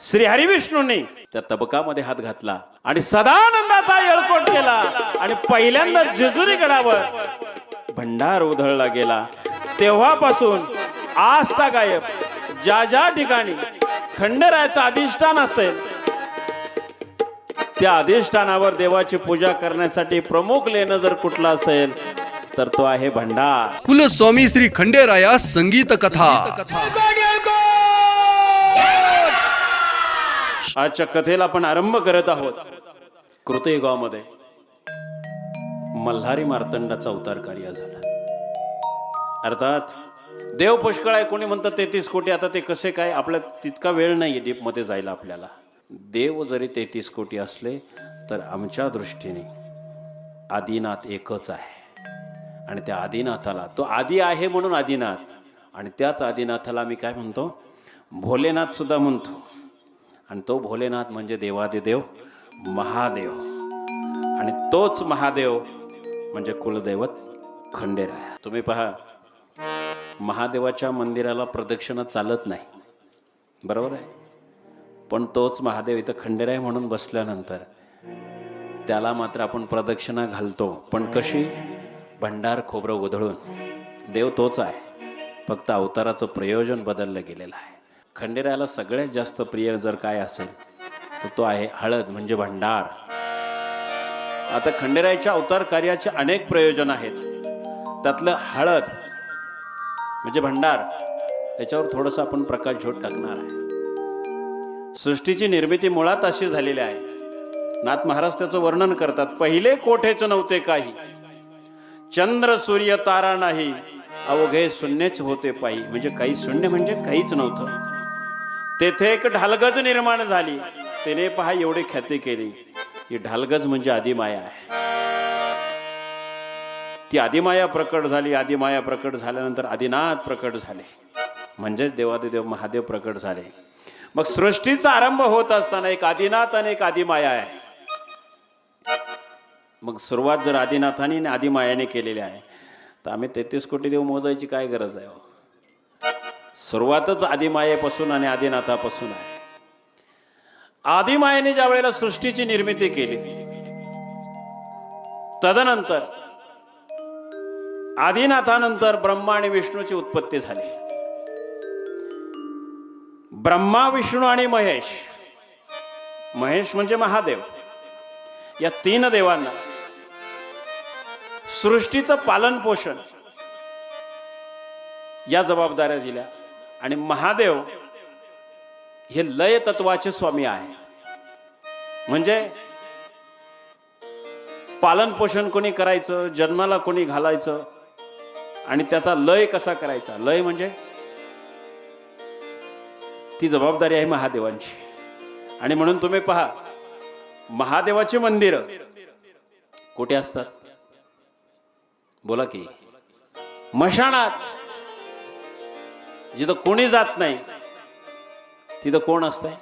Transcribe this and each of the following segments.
श्री विष्णूंनी त्या तबकामध्ये हात घातला आणि सदानंदाचा येळकोट केला आणि पहिल्यांदा जेजुरी गडावर भंडार उधळला गेला. तेव्हापासून आस्था गायब. ज्या ज्या ठिकाणी खंडेरायाचं अधिष्ठान असेल त्या अधिष्ठानावर देवाची पूजा करण्यासाठी प्रमुख लेणं जर कुठलं असेल तर तो आहे भंडार. कुलस्वामी श्री खंडेराया संगीत कथा. आजच्या कथेला आपण आरंभ करत आहोत. कृतयुगामध्ये मल्हारी मार्तंडाचा अवतार कार्य झाला. अर्थात देव पुष्कळ आहे. कोणी म्हणतात 33 कोटी. आता ते कसे काय, आपल्या तितका वेळ नाही डीप मध्ये जायला आपल्याला. देव जरी 33 कोटी असले तर आमच्या दृष्टीने आदिनाथ एकच आहे. आणि त्या आदिनाथाला, तो आदी आहे म्हणून आदिनाथ, आणि त्याच आदिनाथाला मी काय म्हणतो, भोलेनाथ सुद्धा म्हणतो. आणि तो भोलेनाथ म्हणजे देवादिदेव महादेव. आणि तोच महादेव म्हणजे कुलदैवत खंडेराया. तुम्ही पहा, महादेवाच्या मंदिराला प्रदक्षिणा चालत नाही, बरोबर आहे. पण तोच महादेव इथं खंडेराय म्हणून बसल्यानंतर त्याला मात्र आपण प्रदक्षिणा घालतो. पण कशी? भंडार खोबरं उधळून. देव तोच आहे, फक्त अवताराचं प्रयोजन बदललं गेलेलं आहे. खंडेरायाला सगळ्यात जास्त प्रिय जर काय असेल तर तो आहे हळद, म्हणजे भंडार. आता खंडेरायाच्या अवतार कार्याचे अनेक प्रयोजन आहेत. त्यातलं हळद म्हणजे भंडार, याच्यावर थोडंसं आपण प्रकाश झोत टाकणार आहे. सृष्टीची निर्मिती मुळात अशी झालेली आहे. नाथ महाराज त्याचं वर्णन करतात. पहिले कोठेच नव्हते काही, चंद्र सूर्य तारा नाही, अवघे शून्यच होते पायी. म्हणजे काही शून्य म्हणजे काहीच नव्हतं. तेथे एक ढालगज निर्माण झाली. तिने पहा एवढी ख्याती केली. ही ढालगज म्हणजे आदिमाया आहे. ती आदिमाया प्रकट झाली. आदिमाया प्रकट झाल्यानंतर आदिनाथ प्रकट झाले, म्हणजेच देवादिदेव महादेव प्रकट झाले. मग सृष्टीचा आरंभ होत असताना एक आदिनाथ आणि एक आदिमाया आहे. मग सुरुवात जर आदिनाथाने आणि आदिमायाने केलेली आहे तर आम्ही 33 कोटी देव मोजायची काय गरज आहे? सुरुवातच आदिमायेपासून आणि आदिनाथापासून आहे. आदिमायेने ज्या वेळेला सृष्टीची निर्मिती केली, तदनंतर आदिनाथानंतर ब्रह्मा आणि विष्णूची उत्पत्ती झाली. ब्रह्मा, विष्णू आणि महेश. महेश म्हणजे महादेव. या 3 देवांना सृष्टीचं पालन पोषण या जबाबदाऱ्या दिल्या. आणि महादेव हे लय तत्वाचे स्वामी आहे. म्हणजे पालन पोषण कोणी करायचं, जन्माला कोणी घालायचं, आणि त्याचा लय कसा करायचा. लय म्हणजे ती जबाबदारी आहे महादेवांची. आणि म्हणून तुम्ही पहा, महादेवाची मंदिरं कुठे असतात? बोला की, मशाणात. जिथं कोणी जात नाही तिथं कोण असतंय?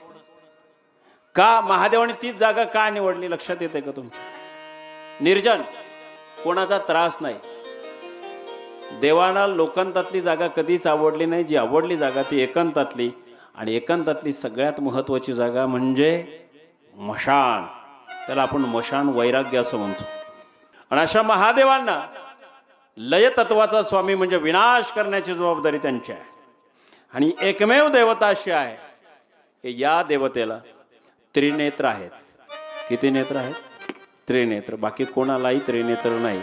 का महादेवाने तीच जागा का निवडली? लक्षात येते का तुमच्या? निर्जन, कोणाचा त्रास नाही. देवाला लोकांतातली जागा कधीच आवडली नाही. जी आवडली जागा ती एकांतातली, आणि एकांतातली सगळ्यात महत्वाची जागा म्हणजे मशान. त्याला आपण मशान वैराग्य असं म्हणतो. आणि अशा महादेवांना लय तत्वाचा स्वामी म्हणजे विनाश करण्याची जबाबदारी त्यांची आहे. आणि एकमेव देवता अशी आहे की या देवतेला त्रिनेत्र आहेत. किती नेत्र आहेत? त्रिनेत्र. बाकी कोणालाही त्रिनेत्र नाही.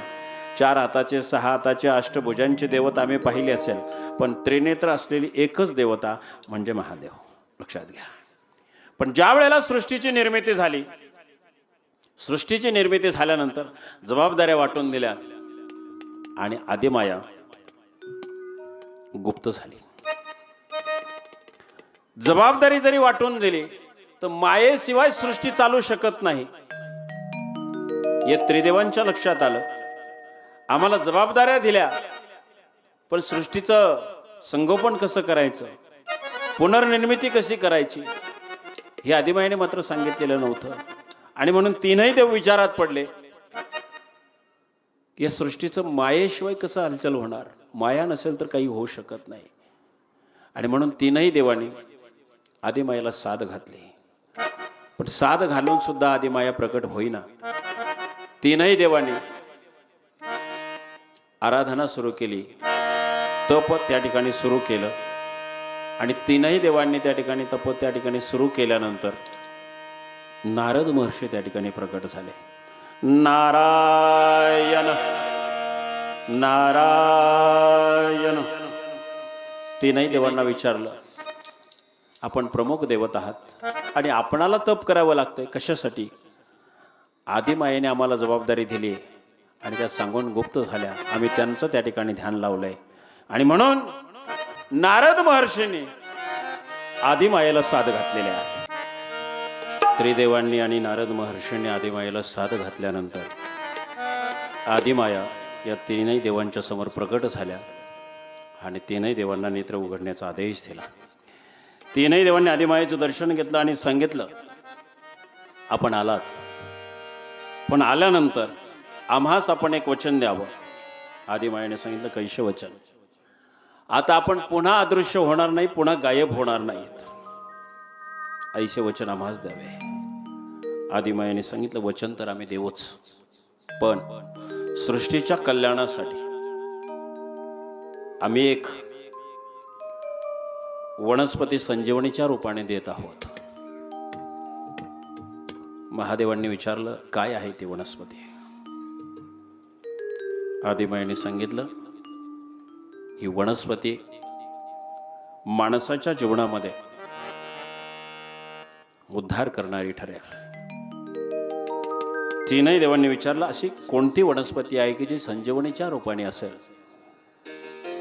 4 हाताचे, 6 हाताचे, अष्टभुजांची देवता आम्ही पाहिली असेल, पण त्रिनेत्र असलेली एकच देवता म्हणजे महादेव. लक्षात घ्या. पण ज्या वेळेला सृष्टीची निर्मिती झाली, सृष्टीची निर्मिती झाल्यानंतर जबाबदाऱ्या वाटून दिल्या आणि आदिमाया गुप्त झाली. जबाबदारी जरी वाटून दिली तर मायेशिवाय सृष्टी चालू शकत नाही. या त्रिदेवांच्या लक्षात आलं, आम्हाला जबाबदाऱ्या दिल्या, पण सृष्टीचं संगोपन कसं करायचं, पुनर्निर्मिती कशी करायची, हे आदिमायेने मात्र सांगितलेलं नव्हतं. आणि म्हणून 3ही देव विचारात पडले की या सृष्टीचं मायेशिवाय कसं हालचाल होणार. माया नसेल तर काही होऊ शकत नाही. आणि म्हणून 3ही देवांनी आदिमायेला साद घातली, पण साद घालून सुद्धा आदिमाया प्रकट होईना. तीनही देवांनी आराधना सुरू केली, तप त्या ठिकाणी सुरू केलं, आणि तीनही देवांनी त्या ठिकाणी तप त्या ठिकाणी सुरू केल्यानंतर नारद महर्षी त्या ठिकाणी प्रकट झाले. नारायण नारायण. तीनही देवांना विचारलं, आपण प्रमुख देवत आहात आणि आपणाला तप करावं लागतंय कशासाठी? आदिमायेने आम्हाला जबाबदारी दिली आणि त्या सांगून गुप्त झाल्या, आम्ही त्यांचं त्या ठिकाणी ध्यान लावलंय. आणि म्हणून नारद महर्षींनी आदिमायेला साद घातलेले आहे. त्रिदेवांनी आणि नारद महर्षींनी आदिमायेला साद घातल्यानंतर आदिमाया या तीनही देवांच्या समोर प्रकट झाल्या आणि तीनही देवांना नेत्र उघडण्याचा आदेश दिला. तीनही देवांनी आदिमायेचं दर्शन घेतलं आणि सांगितलं, आपण आलात, पण आल्यानंतर आम्हास आपण एक वचन द्यावं. आदिमायेने सांगितलं, कैसे वचन? आता आपण पुन्हा अदृश्य होणार नाही, पुन्हा गायब होणार नाहीत, ऐसे वचन आम्हास द्यावे. आदिमायेने सांगितलं, वचन तर आम्ही देऊच, पण सृष्टीच्या कल्याणासाठी आम्ही एक वनस्पती संजीवनीच्या रूपाने देत आहोत. महादेवांनी विचारलं, काय आहे ती वनस्पती? आदिमायेने सांगितलं, ही वनस्पती माणसाच्या जीवनामध्ये उद्धार करणारी ठरेल. तीनही देवांनी विचारलं, अशी कोणती वनस्पती आहे की जी संजीवनीच्या रूपाने असेल?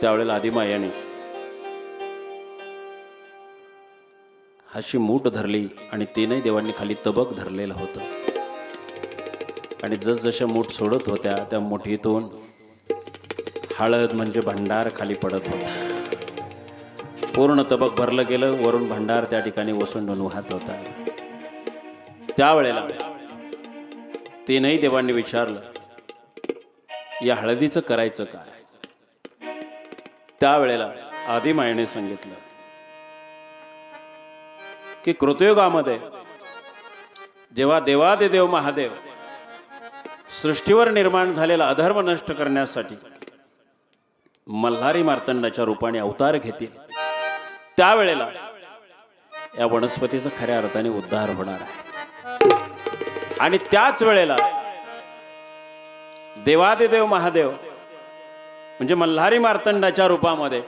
त्यावेळेला आदिमायाने अशी मूठ धरली आणि तीनही देवांनी खाली तबक धरलेलं होतं, आणि जसजशा मूठ सोडत होत्या त्या मुठीतून हळद म्हणजे भंडार खाली पडत होता. पूर्ण तबक भरलं गेलं, वरून भंडार त्या ठिकाणी ओसंडून वाहत होता. त्यावेळेला तीनही देवांनी विचारलं, या हळदीचं करायचं काय? त्यावेळेला आदिमायेने सांगितलं की कृतयुगामध्ये जेव्हा देवादिदेव महादेव सृष्टीवर निर्माण झालेला अधर्म नष्ट करण्यासाठी मल्हारी मार्तंडाच्या रूपाने अवतार घेतील, त्यावेळेला या वनस्पतीचा खऱ्या अर्थाने उद्धार होणार आहे. आणि त्याच वेळेला देवादिदेव महादेव म्हणजे मल्हारी मार्तंडाच्या रूपामध्ये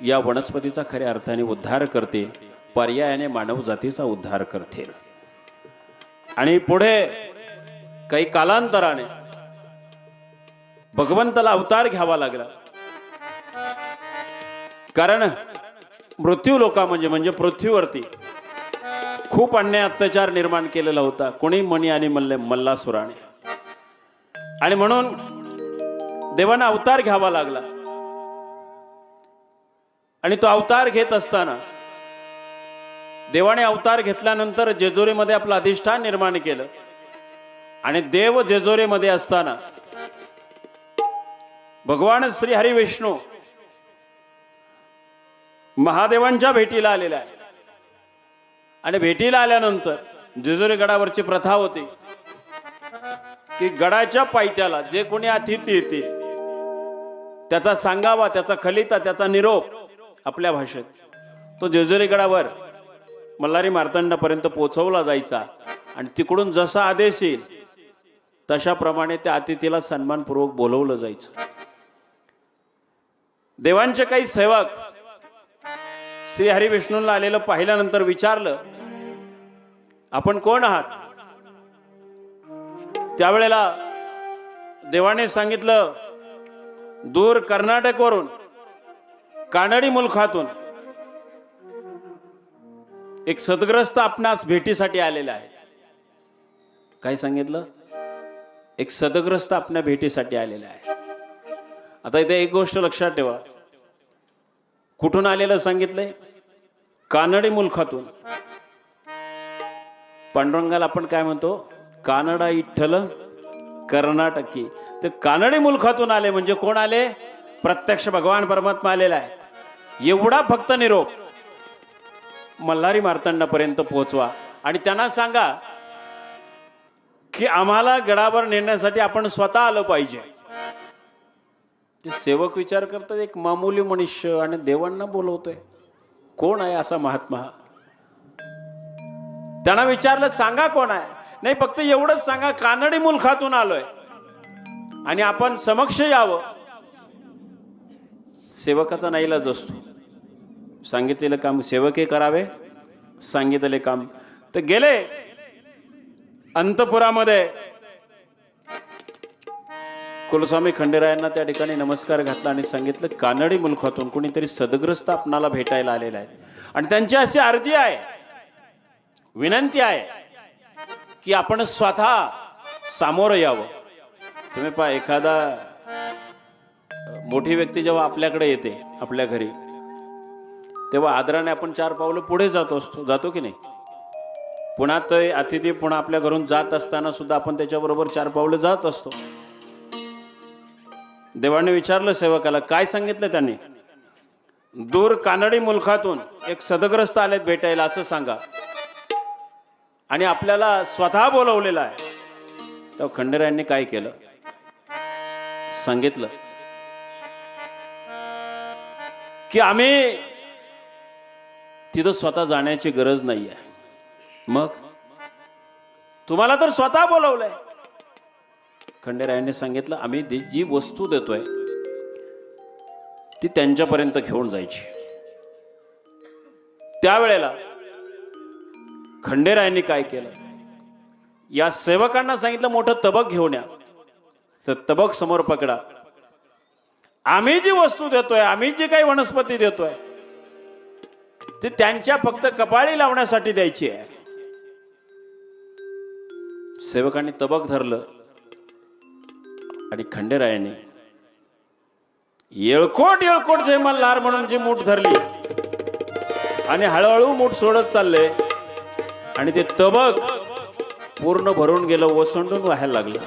या वनस्पतीचा खऱ्या अर्थाने उद्धार करतील, पर्यायाने मानव जातीचा उद्धार करतील. आणि पुढे काही कालांतराने भगवंताला अवतार घ्यावा लागला, कारण मृत्यू लोका म्हणजे पृथ्वीवरती खूप अन्याय अत्याचार निर्माण केलेला होता, कोणी मणी आणि मल्लासुराने. आणि म्हणून देवांना अवतार घ्यावा लागला. आणि तो अवतार घेत असताना देवाने अवतार घेतल्यानंतर जेजुरीमध्ये आपलं अधिष्ठान निर्माण केलं. आणि देव जेजुरीमध्ये असताना भगवान श्री हरी विष्णू महादेवांच्या भेटीला आलेला आहे. आणि भेटीला आल्यानंतर जेजुरी गडावरची प्रथा होती की गडाच्या पायथ्याला जे कोणी अतिथी येतील त्याचा सांगावा, त्याचा खलिता, त्याचा निरोप आपल्या भाषेत तो जेजुरी गडावर मल्हारी मार्तंडापर्यंत पोहोचवला जायचा. आणि तिकडून जसा आदेश येईल तशाप्रमाणे त्या अतिथीला सन्मानपूर्वक बोलवलं जायचं. देवांचे काही सेवक श्री हरी विष्णूंना आलेलं पाहिल्यानंतर विचारलं, आपण कोण आहात? त्यावेळेला देवाने सांगितलं, दूर कर्नाटकवरून कानडी मुलखातून एक सदग्रस्त आपणास भेटीसाठी आलेला आहे. काय सांगितलं? एक सदग्रस्त आपल्या भेटीसाठी आलेला आहे. आता इथे एक गोष्ट लक्षात ठेवा, कुठून आलेलं सांगितलंय? कानडी मुलखातून. पांडुरंगाला आपण काय म्हणतो? कानडा इठ्ठल कर्नाटकी. ते कानडी मुलखातून आले म्हणजे कोण आले? प्रत्यक्ष भगवान परमात्मा आलेला आहे. एवढा फक्त निरोप मल्हारी मार्तंडापर्यंत पोहोचवा आणि त्यांना सांगा की आम्हाला गडावर नेण्यासाठी आपण स्वतः आलं पाहिजे. ते सेवक विचार करतात, एक मामूली मनुष्य आणि देवांना बोलवतोय, कोण आहे असा महात्मा? त्यांना विचारलं, सांगा कोण आहे? नाही, फक्त एवढंच सांगा, कानडी मुलखातून आलोय आणि आपण समक्ष यावं. सेवकाचा नाईलाज असतो. सांगितलेलं काम सेवके करावे, सांगितलेले काम. तर गेले अंतपुरामध्ये. कुलस्वामी खंडेरायांना त्या ठिकाणी नमस्कार घातला आणि सांगितलं, कानडी मुलखातून कोणीतरी सदग्रस्त आपणाला भेटायला आलेला आहे आणि त्यांची अशी अर्जी आहे, विनंती आहे की आपण स्वतः सामोरं यावं. तुम्ही पहा, एखादा मोठी व्यक्ती जेव्हा आपल्याकडे येते आपल्या घरी, तेव्हा आदराने आपण 4 पावलं पुढे जातो की नाही? पुन्हा ते अतिथी पुन्हा आपल्या घरून जात असताना सुद्धा आपण त्याच्याबरोबर 4 पावलं जात असतो. देवाने विचारलं सेवकाला, काय सांगितलं त्यांनी? दूर कानडी मुलखातून एक सदग्रस्त आलेत भेटायला असं सांगा आणि आपल्याला स्वतः बोलवलेलं आहे. तेव्हा खंडेरायांनी काय केलं? सांगितलं की आम्ही तिथं स्वतः जाण्याची गरज नाही आहे. मग तुम्हाला तर स्वतः बोलवलंय. खंडेरायांनी सांगितलं, आम्ही जी वस्तू देतोय ती त्यांच्यापर्यंत घेऊन जायची. त्यावेळेला खंडेरायांनी काय केलं? या सेवकांना सांगितलं, मोठं तबक घेऊन या. तर तबक समोर पकडा. आम्ही जी वस्तू देतोय, आम्ही जी काही वनस्पती देतोय ती त्यांच्या फक्त कपाळी लावण्यासाठी द्यायची आहे. सेवकांनी तबक धरलं आणि खंडेरायाने येळकोट येळकोट जय मल्हार म्हणून जी मूठ धरली आणि हळूहळू मूठ सोडत चालले आणि ते तबक पूर्ण भरून गेलं, ओसंडून व्हायला लागलं.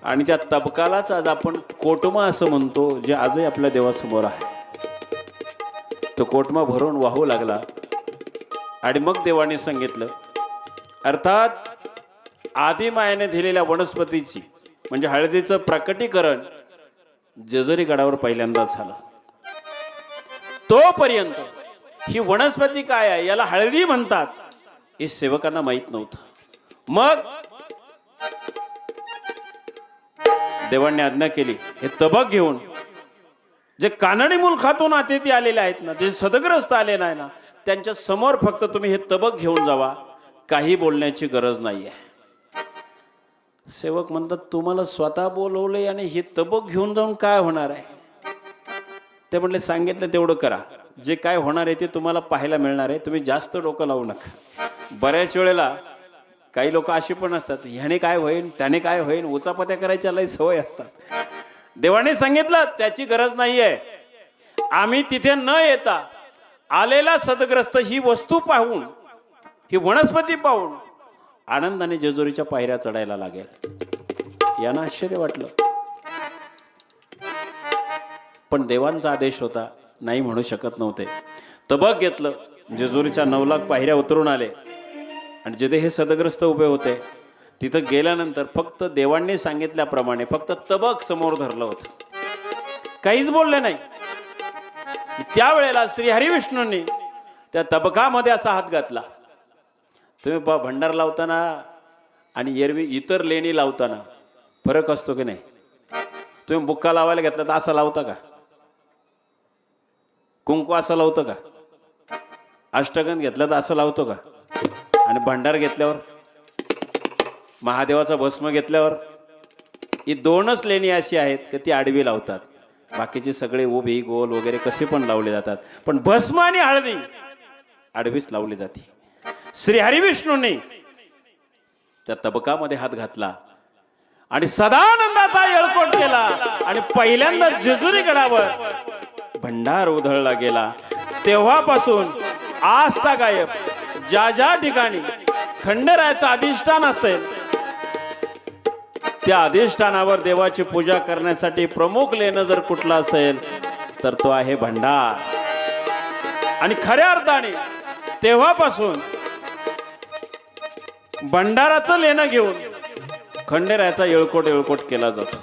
आणि त्या तबकालाच आज आपण कोटमा असं म्हणतो, जे आजही आपल्या देवासमोर आहे. तो कोटमा भरून वाहू लागला. आणि मग देवाने सांगितलं, अर्थात आदिमायाने दिलेल्या वनस्पतीची म्हणजे हळदीचं प्रकटीकरण जेजुरी गडावर पहिल्यांदाच झालं. तोपर्यंत ही वनस्पती काय आहे, याला हळदी म्हणतात, हे सेवकांना माहित नव्हतं. मग देवांनी आज्ञा केली, हे तबक घेऊन जे कानडी मुलखातून अतिथी आलेले आहेत ना, जे सदग्रस्त आले नाही ना, त्यांच्या समोर फक्त तुम्ही हे तबक घेऊन जावा, काही बोलण्याची गरज नाहीये. सेवक म्हणतात, तुम्हाला स्वतः बोलवले आणि हे तबक घेऊन जाऊन काय होणार आहे? ते म्हणले, सांगितलं तेवढं करा, जे काय होणार आहे ते तुम्हाला पाहायला मिळणार आहे, तुम्ही जास्त डोकं लावू नका. बऱ्याच वेळेला काही लोक अशी पण असतात, ह्याने काय होईल, त्याने काय होईल, उचापत्या करायच्या लय सवय असतात. देवाने सांगितलं त्याची गरज नाहीये. आम्ही तिथे न येता आलेला सदग्रस्त ही वस्तू पाहून, ही वनस्पती पाहून आनंदाने जेजुरीच्या पायऱ्या चढायला लागेल. यांना आश्चर्य वाटलं, पण देवांचा आदेश होता, नाही म्हणू शकत नव्हते. तबक घेतलं, जेजुरीच्या 9 लाख पायऱ्या उतरून आले आणि जिथे हे सदग्रस्त उभे होते तिथं गेल्यानंतर फक्त देवांनी सांगितल्याप्रमाणे फक्त तबक समोर धरलं होतं, काहीच बोलले नाही. त्यावेळेला श्री हरिविष्णूंनी त्या तबकामध्ये असा हात घातला. तुम्ही भंडार लावताना आणि एरवी इतर लेणी लावताना फरक असतो की नाही? तुम्ही बुक्का लावायला घेतला तर असा लावता का? कुंकू असं लावतं का? अष्टगंध घेतला तर असं लावतो का? आणि भंडार घेतल्यावर, महादेवाचा भस्म घेतल्यावर, ही 2च लेणी अशी आहेत की ती आडवी लावतात, बाकीचे सगळे उभी गोल वगैरे कसे पण लावले जातात, पण भस्म आणि हळदी आडवीच लावली जाते. श्री हरिविष्णूंनी त्या तबकामध्ये हात घातला आणि सदानंदाचा येळकोट केला आणि पहिल्यांदा जेजुरी गडावर भंडार उधळला गेला. तेव्हापासून आस्था गायब. ज्या ज्या ठिकाणी खंडेरायाचं अधिष्ठान असेल त्या अधिष्ठानावर देवाची पूजा करण्यासाठी प्रमुख लेणं जर कुठलं असेल तर तो आहे भंडार. आणि खऱ्या अर्थाने तेव्हापासून भंडाराचं लेणं घेऊन खंडेरायाचा येळकोट केला जातो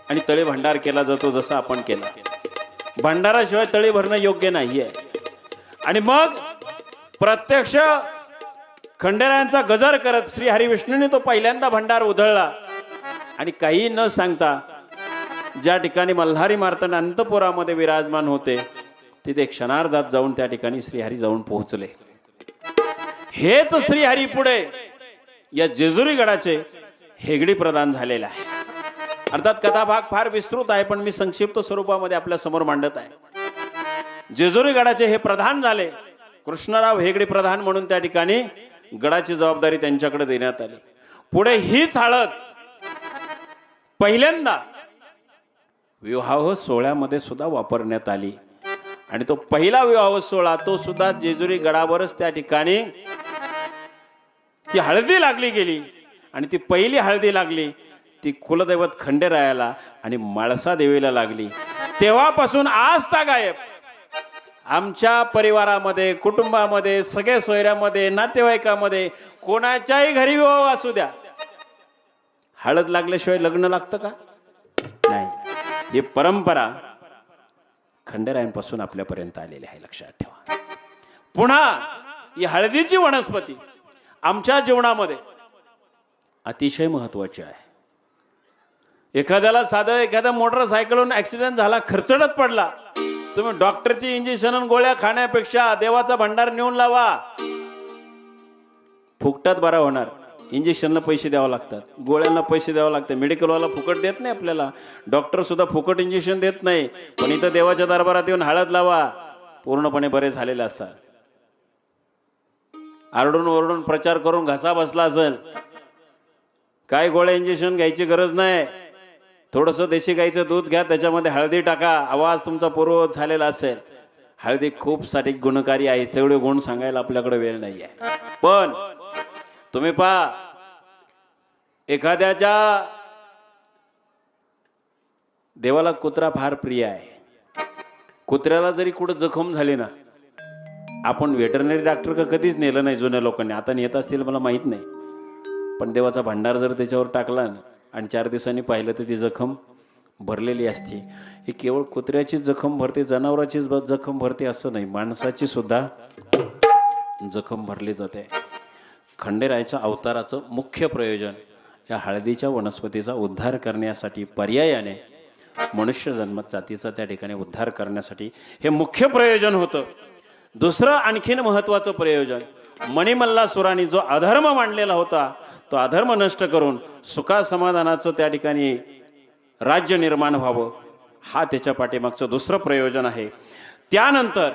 आणि तळी भंडार केला जातो जसा आपण केला. भंडाराशिवाय तळी भरणं योग्य नाहीये. आणि मग प्रत्यक्ष खंडेरायांचा गजर करत श्री हरिविष्णूने तो पहिल्यांदा भंडार उधळला आणि काही न सांगता ज्या ठिकाणी मल्हारी मार्तंड अंतपुरामध्ये विराजमान होते तिथे क्षणार्धात जाऊन त्या ठिकाणी श्रीहरी जाऊन पोहोचले. हेच श्रीहरी पुढे या जेजुरी गडाचे हेगडी प्रदान झालेले आहे. अर्थात कथाभाग फार विस्तृत आहे, पण मी संक्षिप्त स्वरूपामध्ये आपल्या समोर मांडत आहे. जेजुरी गडाचे हे प्रधान झाले. कृष्णराव हेगडे प्रधान म्हणून त्या ठिकाणी गडाची जबाबदारी त्यांच्याकडे देण्यात आली. पुढे हीच हळद पहिल्यांदा विवाह सोहळ्यामध्ये सुद्धा वापरण्यात आली आणि तो पहिला विवाह सोहळा तो सुद्धा जेजुरी गडावरच त्या ठिकाणी ती हळदी लागली गेली आणि ती पहिली हळदी लागली ती कुलदैवत खंडेरायाला आणि म्हाळसा देवीला लागली. तेव्हापासून आज गायब आमच्या परिवारामध्ये, कुटुंबामध्ये, सगळ्या सोयऱ्यामध्ये, नातेवाईकामध्ये कोणाच्याही घरी विवाह असू द्या, हळद लागल्याशिवाय लग्न लागतं का? नाही. ही परंपरा खंडेरायांपासून आपल्यापर्यंत आलेली आहे, लक्षात ठेवा. पुन्हा ही हळदीची वनस्पती आमच्या जीवनामध्ये अतिशय महत्वाची आहे. एखाद्याला साधं एखाद्या मोटरसायकलवरून ऍक्सिडेंट झाला, खर्चडत पडला, तुम्ही डॉक्टरची इंजेक्शन गोळ्या खाण्यापेक्षा देवाचा भंडार नेऊन लावा, फुकटात बरा होणार. इंजेक्शनला पैसे द्यावं लागतात, गोळ्यांना पैसे द्यावं लागतात. मेडिकलवाला फुकट देत नाही आपल्याला, डॉक्टर सुद्धा फुकट इंजेक्शन देत नाही. पण इथं देवाच्या दरबारात येऊन हळद लावा, पूर्णपणे बरे झालेले असतात. आरडून ओरडून प्रचार करून घसा बसला असेल, काय गोळ्या इंजेक्शन घ्यायची गरज नाही. थोडंसं देशी गाईचं दूध घ्या, त्याच्यामध्ये हळदी टाका, आवाज तुमचा पूर्व झालेला असेल. हळदी खूप साठी गुणकारी आहे, तेवढे गुण सांगायला आपल्याकडे वेळ नाही आहे. पण तुम्ही पहा, एखाद्याच्या देवाला कुत्रा फार प्रिय आहे. कुत्र्याला जरी कुठं जखम झाली ना, आपण वेटरनरी डॉक्टर का कधीच नेलं नाही जुन्या लोकांनी, आता नेत असतील मला माहीत नाही. पण देवाचा भंडार जर त्याच्यावर टाकला ना आणि 4 दिवसांनी पाहिलं तर ती जखम भरलेली असते. ही केवळ कुत्र्याची जखम भरते, जनावराचीच जखम भरते असं नाही, माणसाची सुद्धा जखम भरली जाते. खंडेरायाच्या अवताराचं मुख्य प्रयोजन या हळदीच्या वनस्पतीचा उद्धार करण्यासाठी, पर्यायाने मनुष्य जन्मात जातीचा त्या ठिकाणी उद्धार करण्यासाठी हे मुख्य प्रयोजन होतं. दुसरं आणखीन महत्वाचं प्रयोजन, मणिमल्लासुराने जो अधर्म मांडलेला होता तो अधर्म नष्ट करून सुखा समाधानाचं त्या ठिकाणी राज्य निर्माण व्हावं, हा त्याच्या पाठीमागचं दुसरं प्रयोजन आहे. त्यानंतर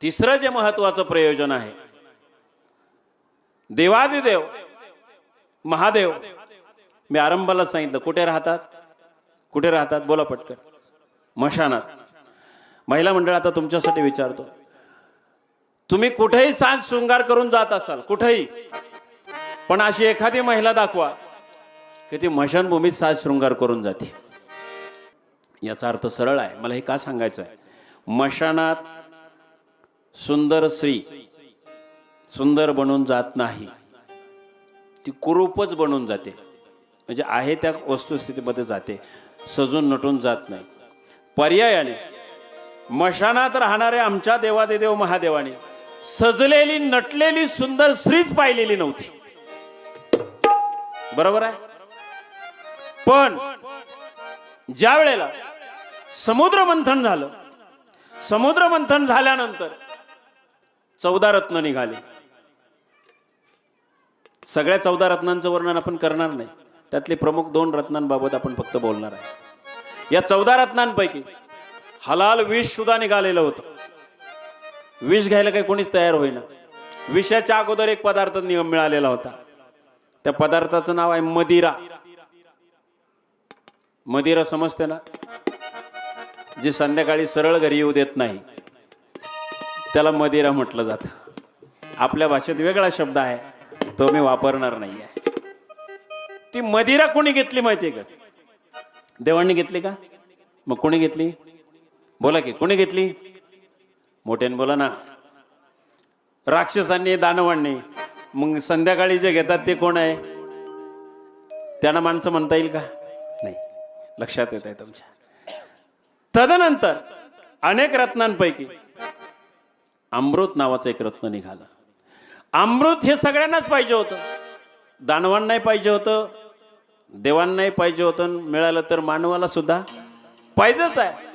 तिसरं जे महत्वाचं प्रयोजन आहे, देवादिदेव महादेव, मी आरंभाला सांगितलं कुठे राहतात, कुठे राहतात, बोला पटकन. मशानात. महिला मंडळ, आता तुमच्यासाठी विचारतो, तुम्ही कुठेही साज शृंगार करून जात असाल, कुठेही, पण अशी एखादी महिला दाखवा की ती मशानभूमीत साज शृंगार करून जाते. याचा अर्थ सरळ आहे, मला हे का सांगायचं आहे. मशानात सुंदर स्त्री सुंदर बनून जात नाही, ती कुरूपच बनून जाते. म्हणजे आहे त्या वस्तुस्थितीमध्ये जाते, सजून नटून जात नाही. पर्यायाने मशानात राहणाऱ्या आमच्या देवादिदेव महादेवाने सजलेली नटलेली सुंदर स्त्रीच पाहिलेली नव्हती. बरोबर आहे. पण ज्या वेळेला समुद्र मंथन झालं, समुद्र मंथन झाल्यानंतर 14 रत्न निघाले. सगळ्या 14 रत्नांचं वर्णन आपण करणार नाही, त्यातले प्रमुख 2 रत्नांबाबत आपण फक्त बोलणार आहे. या 14 रत्नांपैकी हलाल विष सुद्धा निघालेलं होतं. विष घ्यायला काही कोणीच तयार होईना. विषाच्या अगोदर एक पदार्थ मिळालेला होता, त्या पदार्थाचं नाव आहे मदिरा. मदिरा समजते ना, जे संध्याकाळी सरळ घरी येऊ देत नाही त्याला मदिरा म्हटलं जातं. आपल्या भाषेत वेगळा शब्द आहे, तो मी वापरणार नाही आहे. ती मदिरा कोणी घेतली माहितीये का? देवांनी घेतली का? मग कोणी घेतली? बोला की, कोणी घेतली? मोठ्याने बोला ना. राक्षसांनी दानवांनी. मग संध्याकाळी जे घेतात ते कोण आहे? त्यांना माणसं म्हणता येईल का? नाही. लक्षात येत आहे तुमच्या. तदनंतर अनेक रत्नांपैकी अमृत नावाचं एक रत्न निघालं. अमृत हे सगळ्यांनाच पाहिजे होतं. दानवांनाही पाहिजे होतं, देवांनाही पाहिजे होतं, मिळालं तर मानवाला सुद्धा पाहिजेच आहे.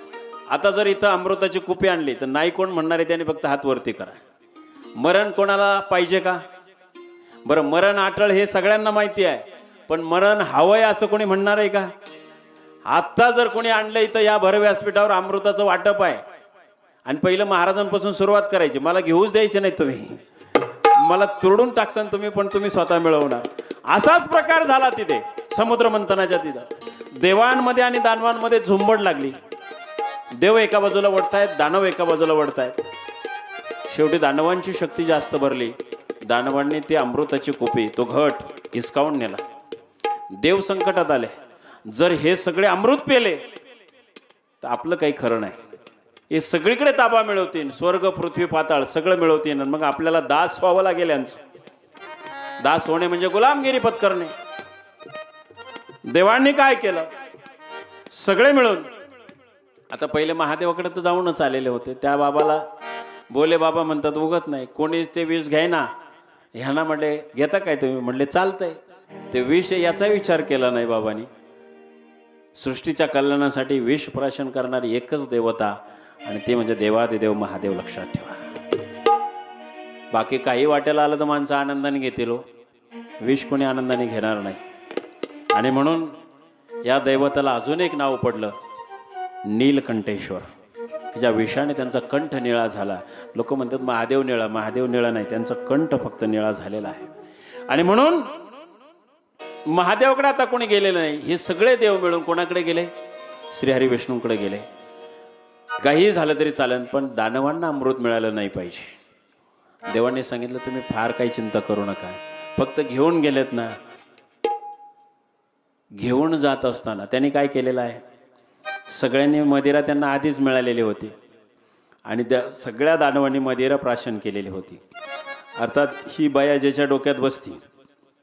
आता जर इथं अमृताची कुपी आणली तर नाही कोण म्हणणार आहे त्याने फक्त हात वरती करा. मरण कोणाला पाहिजे का? बरं, मरण अटळ हे सगळ्यांना माहिती आहे, पण मरण हवंय असं कोणी म्हणणार आहे का? आत्ता जर कोणी आणलं इथं या भर व्यासपीठावर अमृताचं वाटप आहे आणि पहिलं महाराजांपासून सुरुवात करायची, मला घेऊच द्यायचे नाही तुम्ही, मला तुरडून टाकसान तुम्ही, पण तुम्ही स्वतः मिळवणार. असाच प्रकार झाला तिथे समुद्र मंथनाच्या तिथं. देवांमध्ये आणि दानवांमध्ये झुंबड लागली. देव एका बाजूला वळतायत, दानव एका बाजूला वळतायत. शेवटी दानवांची शक्ती जास्त भरली. दानवांनी ती अमृताची कुपी, तो घट हिसकावून नेला. देव संकटात आले. जर हे सगळे अमृत पेले तर आपलं काही खरं नाही. हे सगळीकडे ताबा मिळवतील, स्वर्ग पृथ्वी पाताळ सगळं मिळवतील, मग आपल्याला दास व्हावं लागेल यांचं. दास होणे म्हणजे गुलामगिरी पत्करणे. देवांनी काय केलं? सगळे मिळून आता पहिले महादेवाकडे तर जाऊनच आलेले होते. त्या बाबाला बोले बाबा म्हणतात उगत नाही. कोणीच ते विष घ्याय ना. ह्यांना म्हणले घेता काय तुम्ही? म्हणले चालतंय. ते विष याचा विचार केला नाही बाबांनी. सृष्टीच्या कल्याणासाठी विष प्राशन करणारी एकच देवता आणि ते म्हणजे देवादिदेव महादेव. लक्षात ठेवा. बाकी काही वाटेला आलं तर माणसं आनंदाने घेतील, विष कोणी आनंदाने घेणार नाही. आणि म्हणून या दैवताला अजून एक नाव पडलं, नीलकंठेश्वर. ज्या विषाने त्यांचा कंठ निळा झाला. लोक म्हणतात महादेव निळा. महादेव निळा नाही, त्यांचा कंठ फक्त निळा झालेला आहे. आणि म्हणून महादेवाकडे आता कोणी गेलेलं नाही. हे सगळे देव मिळून कोणाकडे गेले? श्रीहरी विष्णूकडे गेले. काही झालं तरी चालेल, पण दानवांना अमृत मिळालं नाही पाहिजे. देवांनी सांगितलं तुम्ही फार काही चिंता करू नका, फक्त घेऊन गेलेत ना. घेऊन जात असताना त्यांनी काय केलेलं आहे? सगळ्यांनी मदिरा त्यांना आधीच मिळालेली होती आणि त्या सगळ्या दानवांनी मदिरा प्राशन केलेली होती. अर्थात ही बाया ज्याच्या डोक्यात बसती,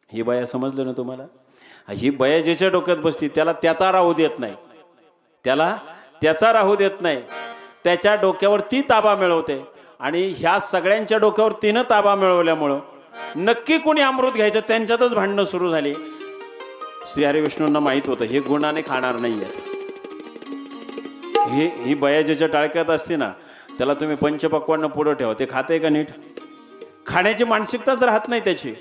ही बाया समजलं ना तुम्हाला? ही बाया ज्याच्या डोक्यात बसती त्याला त्याचा राहू देत नाही. त्याला त्याचा राहू देत नाही. त्याच्या डोक्यावर ती ताबा मिळवते आणि ह्या सगळ्यांच्या डोक्यावर तिनं ताबा मिळवल्यामुळं नक्की कोणी अमृत घ्यायचं त्यांच्यातच भांडणं सुरू झाली. श्रीहरी विष्णूंना माहीत होतं हे गुणाने खाणार नाही आहेत. ही बया ज्याच्या टाळक्यात असते ना त्याला तुम्ही पंचपक्वान्न पुढं ठेवा, ते खाते का नीट? खाण्याची मानसिकताच राहत नाही त्याची.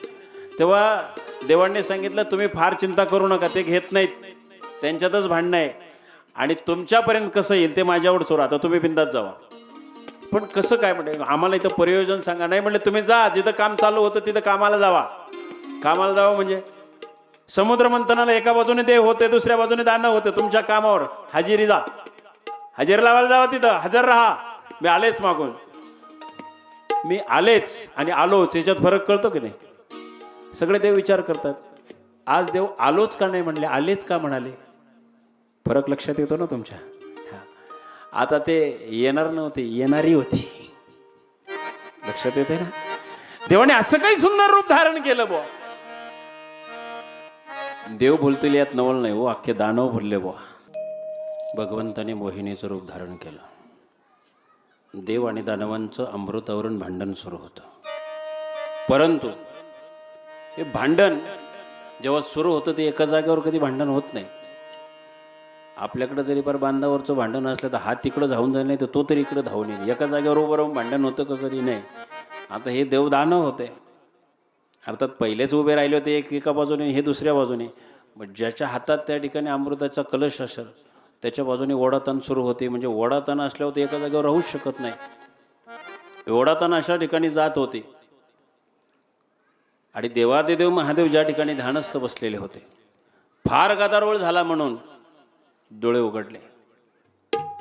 तेव्हा देवांनी सांगितलं तुम्ही फार चिंता करू नका, ते घेत नाहीत, त्यांच्यातच भांडणं आहे आणि तुमच्यापर्यंत कसं येईल ते माझ्यावर सोडा. आता तुम्ही बिंदात जावा. पण कसं काय म्हणजे आम्हाला इथं प्रयोजन सांगा. नाही म्हणले तुम्ही जा, जिथं काम चालू होतं तिथं कामाला जावा. कामाला जावं म्हणजे समुद्र मंथनाला एका बाजूने देव होते, दुसऱ्या बाजूने दानव होते. तुमच्या कामावर हजेरी जा, हजेरी लावायला जावा, तिथं हजर राहा. मी आलेच मागून, मी आलेच आणि आलोच, याच्यात फरक कळतो की नाही? सगळे देव विचार करतात. आज देव आलोच का नाही म्हणले, आलेच का म्हणाले? फरक लक्षात येतो ना तुमच्या? आता ते येणार नव्हते, येणारी होती. लक्षात येते ना? देवाने असं काही सुंदर रूप धारण केलं बुवा. देव बोलतील यात नवल नाही हो, अख्खे दानव बोलले बुवा. भगवंताने मोहिनीचं रूप धारण केलं. देव आणि दानवांचं अमृतावरून भांडण सुरू होतं. परंतु हे भांडण जेव्हा सुरू होतं ते एका जागेवर कधी भांडण होत नाही. आपल्याकडे जरी पर बांधावरचं भांडण असलं तर हात तिकडं धावून जाईल, नाही तर तो तरी इकडं धावून येईल. एका जागेवर उभं राहून भांडण होतं का? कधी नाही. आता हे देव दानव होते. अर्थात पहिलेच उभे राहिले होते, एक एका बाजूने, हे दुसऱ्या बाजूने. मग ज्याच्या हातात त्या ठिकाणी अमृताचा कलश असेल त्याच्या बाजूने ओढाताण सुरू होते. म्हणजे ओढाताण असल्यावर ते एका जागेवर राहूच शकत नाही. ओढाताण अशा ठिकाणी जात होते. आणि देवादिदेव महादेव ज्या ठिकाणी ध्यानस्थ बसलेले होते, फार गदारोळ झाला म्हणून डोळे उघडले.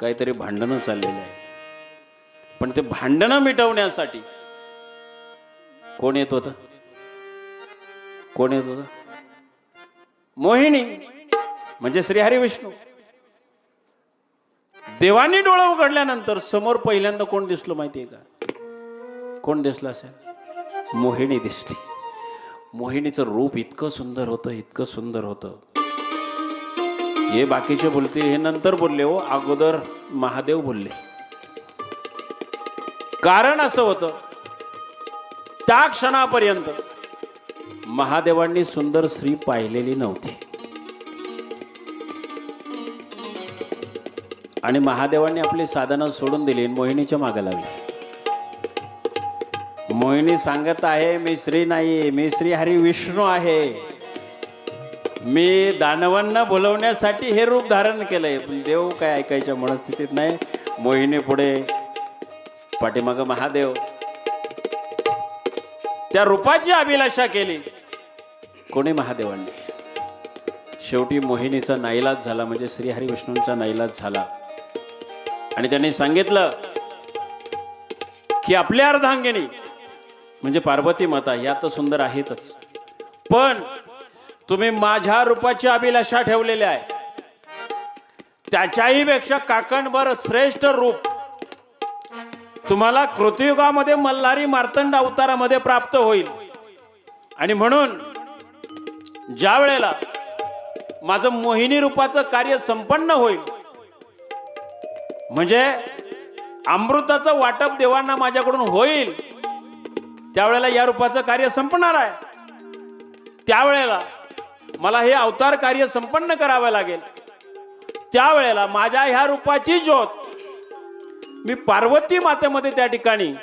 काहीतरी भांडणं चाललेले आहे. पण ते भांडणं मिटवण्यासाठी कोण येत होतं? कोण येत होतं? मोहिनी म्हणजे श्रीहरी विष्णू. देवानी डोळं उघडल्यानंतर समोर पहिल्यांदा कोण दिसलो माहितीये का? कोण दिसलं असेल? मोहिनी दिसली. मोहिनीचं रूप इतकं सुंदर होतं, इतकं सुंदर होतं. हे बाकीचे बोलतील, हे नंतर बोलले हो, अगोदर महादेव बोलले. कारण असं होतं, त्या क्षणापर्यंत महादेवांनी सुंदर स्त्री पाहिलेली नव्हती. आणि महादेवांनी आपली साधना सोडून दिली, मोहिनीच्या मागे लागली. मोहिनी सांगत आहे, मी श्री नाही, मी श्री हरी विष्णू आहे. मी दानवांना बोलवण्यासाठी हे रूप धारण केलंय. पण देव काय ऐकायच्या मनस्थितीत नाही. मोहिनी पुढे, पाठीमाग महादेव. त्या रूपाची अभिलाषा केली कोणी? महादेवांनी. शेवटी मोहिनीचा नाईलाज झाला, म्हणजे श्री हरी विष्णूंचा नाईलाज झाला. आणि त्यांनी सांगितलं की आपल्या अर्धांगिनी म्हणजे पार्वती माता या तर सुंदर आहेतच, पण तुम्ही माझ्या रूपाची अभिलाषा ठेवलेली आहे, त्याच्याही पेक्षा काकणभर श्रेष्ठ रूप तुम्हाला कृतयुगामध्ये मल्हारी मार्तंड अवतारामध्ये प्राप्त होईल. आणि म्हणून ज्या वेळेला माझं मोहिनी रूपाचं कार्य संपन्न होईल, म्हणजे अमृताचं वाटप देवांना माझ्याकडून होईल, त्यावेळेला या रूपाचं कार्य संपणार आहे. त्यावेळेला मला हे अवतार कार्य संपन्न करावं लागेल. त्यावेळेला माझ्या ह्या रूपाची ज्योत मी पार्वती मातेमध्ये त्या ठिकाणी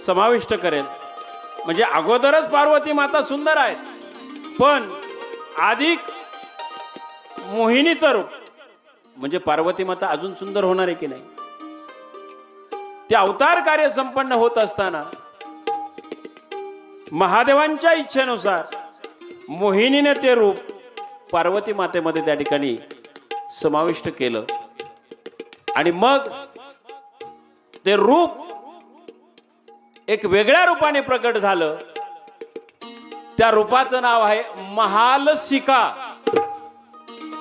समाविष्ट करेल. म्हणजे अगोदरच पार्वती माता सुंदर आहे, पण अधिक मोहिनीचं रूप म्हणजे पार्वती माता अजून सुंदर होणार आहे की नाही? ते अवतार कार्य संपन्न होत असताना महादेवांच्या इच्छेनुसार मोहिनीने ते रूप पार्वती मातेमध्ये त्या ठिकाणी समाविष्ट केलं. आणि मग ते रूप एक वेगळ्या रूपाने प्रकट झालं. त्या रूपाचं नाव आहे महालसिका.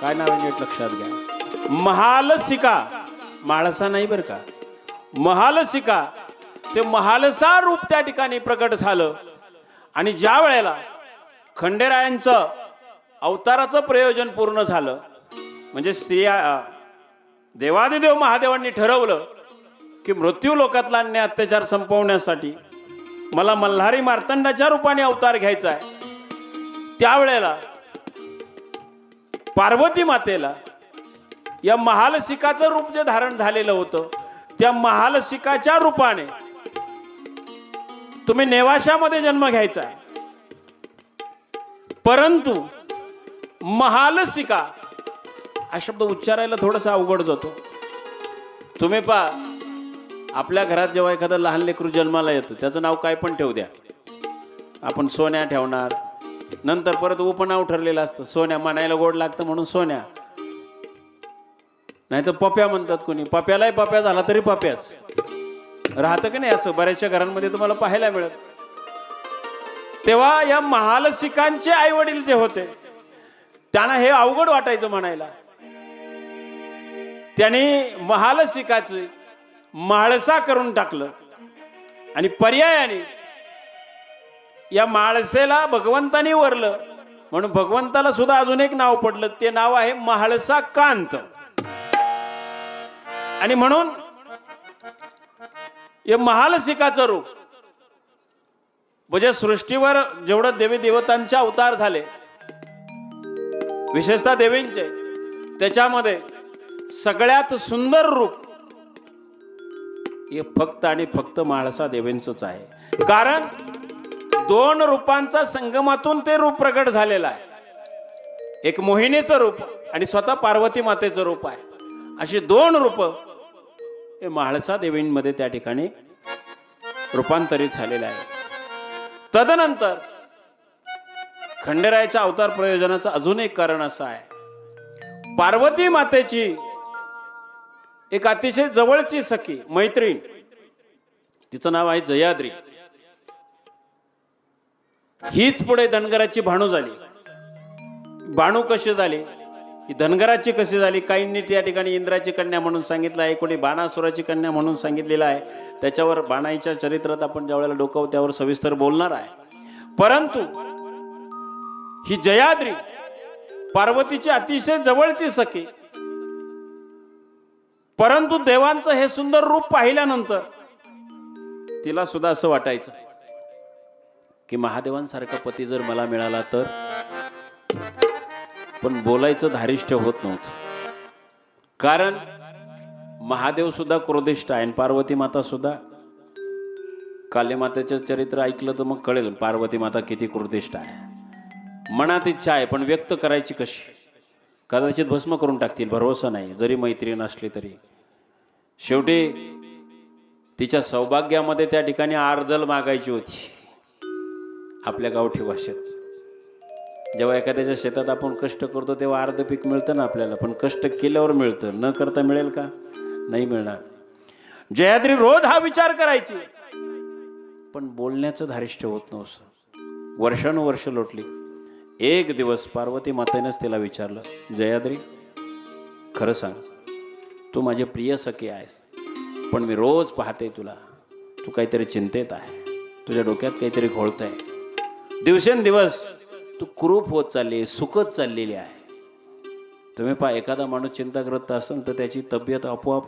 काय नाव आहे नीट लक्षात घ्या. महालसिका, माळसा नाही बरं का, महालसिका. ते महालसा रूप त्या ठिकाणी प्रकट झालं. आणि ज्या वेळेला खंडेरायांचं अवताराचं प्रयोजन पूर्ण झालं, म्हणजे स्त्रिया देवादिदेव महादेवांनी ठरवलं की मृत्यू लोकातला अन्याय अत्याचार संपवण्यासाठी मला मल्हारी मार्तंडाच्या रूपाने अवतार घ्यायचा आहे. त्यावेळेला पार्वती मातेला या महालसिकाचं रूप जे धारण झालेलं होतं, त्या महालसिकाच्या रूपाने तुम्ही नेवाशामध्ये जन्म घ्यायचा आहे. परंतु महालसिका हा शब्द उच्चारायला थोडासा अवघड जातो. तुम्ही पहा, आपल्या घरात जेव्हा एखादं लहान लेकरू जन्माला येतं, त्याचं नाव काय पण ठेवू द्या. आपण सोन्या ठेवणार, नंतर परत उपनाव ठरलेलं असतं. सोन्या म्हणायला गोड लागतं म्हणून सोन्या, नाही तर पप्या म्हणतात कोणी. पप्यालाही पप्या झाला तरी पप्याच राहतं की नाही? असं बऱ्याचशा घरांमध्ये तुम्हाला पाहायला मिळत. तेव्हा या महालसिकांचे आई वडील जे होते, त्यांना हे अवघड वाटायचं म्हणायला. त्यांनी महालसिकाचं माळसा करून टाकलं. आणि पर्यायाने या माळसेला भगवंतानी वरलं, म्हणून भगवंताला सुद्धा अजून एक नाव पडलं. ते नाव आहे महालसा कांत. आणि म्हणून हे महालसिकाचं रूप म्हणजे सृष्टीवर जेवढं देवी देवतांचे अवतार झाले, विशेषतः देवींचे, त्याच्यामध्ये सगळ्यात सुंदर रूप हे फक्त आणि फक्त म्हाळसा देवींचंच आहे. कारण दोन रूपांचा संगमातून ते रूप प्रकट झालेलं आहे. एक मोहिनीचं रूप आणि स्वतः पार्वती मातेचं रूप आहे. अशी दोन रूप हे म्हाळसा देवींमध्ये त्या ठिकाणी रूपांतरित झालेले आहे. तदनंतर खंडेरायाच्या अवतार प्रयोजनाचं अजून एक कारण असं आहे, पार्वती मातेची एक अतिशय जवळची सखी मैत्रीण, तिचं नाव आहे जयाद्री. हीच पुढे धनगराची भाणू झाली. भाणू कशी झाली ही धनगराची कशी झाली, काहींनी त्या ठिकाणी इंद्राची कन्या म्हणून सांगितलं आहे, कोणी बाणासुराची कन्या म्हणून सांगितलेलं आहे. त्याच्यावर बाणाईच्या चरित्रात आपण ज्या वेळेला डोकावू त्यावर सविस्तर बोलणार आहे. परंतु ही जयाद्री पार्वतीची अतिशय जवळची सखी, परंतु देवांचं हे सुंदर रूप पाहिल्यानंतर तिला सुद्धा असं वाटायचं की महादेवांसारखा पती जर मला मिळाला तर. पण बोलायचं धारिष्ठ्य होत नव्हतं, कारण महादेव सुद्धा क्रोधिष्ठ आहे आणि पार्वती माता सुद्धा. काली मातेचं चरित्र ऐकलं तर मग कळेल पार्वती माता किती क्रोधिष्ठ आहे. मनात इच्छा आहे पण व्यक्त करायची कशी, कदाचित भस्म करून टाकतील, भरोसा नाही, जरी मैत्रीण असली तरी. शेवटी तिच्या सौभाग्यामध्ये त्या ठिकाणी आर्दल मागायची होती. आपल्या गावठी भाषेत जेव्हा एखाद्याच्या शेतात आपण कष्ट करतो तेव्हा अर्ध पीक मिळतं ना आपल्याला, पण कष्ट केल्यावर मिळतं, न करता मिळेल का? नाही मिळणार. जयाद्री रोज हा विचार करायची, पण बोलण्याचं धारिष्ठ्य होत नव्हतं. वर्षानुवर्ष लोटली. एक दिवस पार्वती मातेनेच तिला विचारलं, जयाद्री खरं सांग, तू माझे प्रिय सखी आहेस, पण मी रोज पाहते तुला, तू काहीतरी चिंतेत आहे, तुझ्या डोक्यात काहीतरी घोळतंय. दिवसेंदिवस तू कुरूप होत चालली, सुकत चाललेली आहे. तुम्ही पहा, एखादा माणूस चिंताग्रस्त असेल तर त्याची तब्येत आपोआप